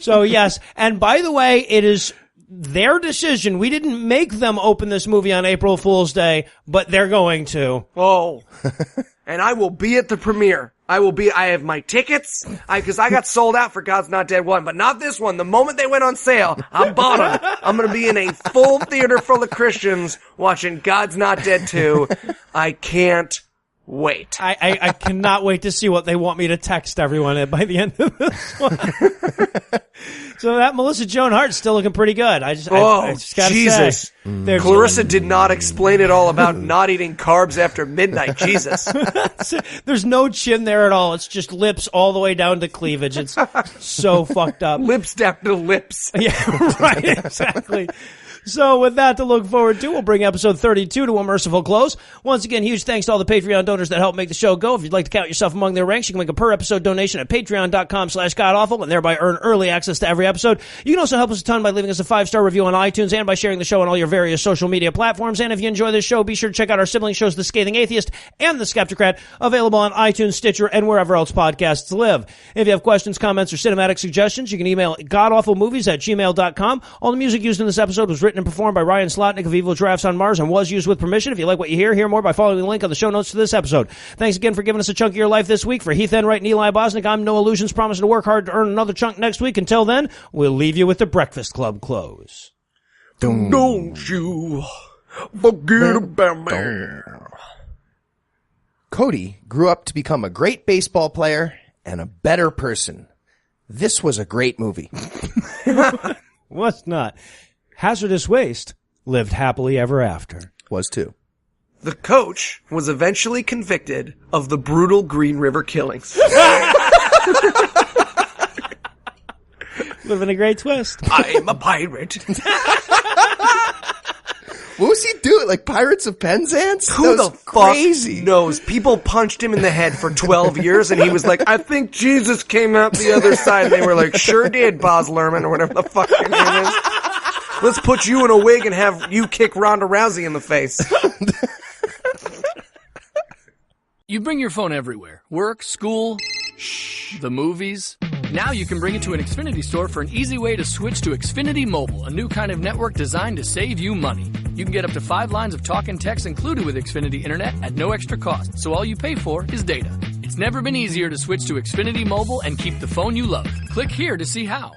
So, yes. And by the way, it is their decision. We didn't make them open this movie on April Fool's Day, but they're going to. Oh. And I will be at the premiere. I have my tickets, because I got sold out for God's Not Dead 1, but not this one. The moment they went on sale, I bought them. I'm going to be in a full theater full of Christians watching God's Not Dead 2. I can't wait. I cannot wait to see what they want me to text everyone by the end of this one. So that Melissa Joan Hart's still looking pretty good. I just gotta Jesus. say. Clarissa did not explain it all about not eating carbs after midnight. Jesus. There's no chin there at all. It's just lips all the way down to cleavage. It's so fucked up. Lips down to lips. Yeah, right, exactly. So with that to look forward to, we'll bring episode 32 to a merciful close. Once again, huge thanks to all the Patreon donors that help make the show go. If you'd like to count yourself among their ranks, you can make a per-episode donation at patreon.com/godawful and thereby earn early access to every episode. You can also help us a ton by leaving us a 5-star review on iTunes and by sharing the show on all your various social media platforms. And if you enjoy this show, be sure to check out our sibling shows, The Scathing Atheist and The Skeptocrat, available on iTunes, Stitcher, and wherever else podcasts live. If you have questions, comments, or cinematic suggestions, you can email godawfulmovies@gmail.com. All the music used in this episode was written and performed by Ryan Slotnick of Evil Giraffes on Mars and was used with permission. If you like what you hear more by following the link on the show notes to this episode. Thanks again for giving us a chunk of your life this week. For Heath Enwright and Eli Bosnick, I'm Noah Lugeons, promising to work hard to earn another chunk next week. Until then, we'll leave you with the Breakfast Club close. Don't you forget about me. Cody grew up to become a great baseball player and a better person. This was a great movie. Was not. Hazardous Waste lived happily ever after. Was too. The coach was eventually convicted of the brutal Green River killings. Living a great twist. I'm a pirate. What was he doing? Like Pirates of Penzance? Who the crazy. fuck knows? People punched him in the head for 12 years, and he was like, I think Jesus came out the other side. And they were like, sure did, Boz Lerman, or whatever the fuck your name is. Let's put you in a wig and have you kick Ronda Rousey in the face. You bring your phone everywhere. Work, school, the movies. Now you can bring it to an Xfinity store for an easy way to switch to Xfinity Mobile, a new kind of network designed to save you money. You can get up to 5 lines of talk and text included with Xfinity Internet at no extra cost, so all you pay for is data. It's never been easier to switch to Xfinity Mobile and keep the phone you love. Click here to see how.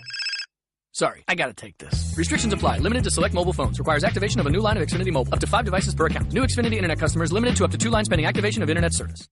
Sorry, I gotta take this. Restrictions apply. Limited to select mobile phones. Requires activation of a new line of Xfinity Mobile. Up to 5 devices per account. New Xfinity Internet customers limited to up to 2 lines pending activation of Internet service.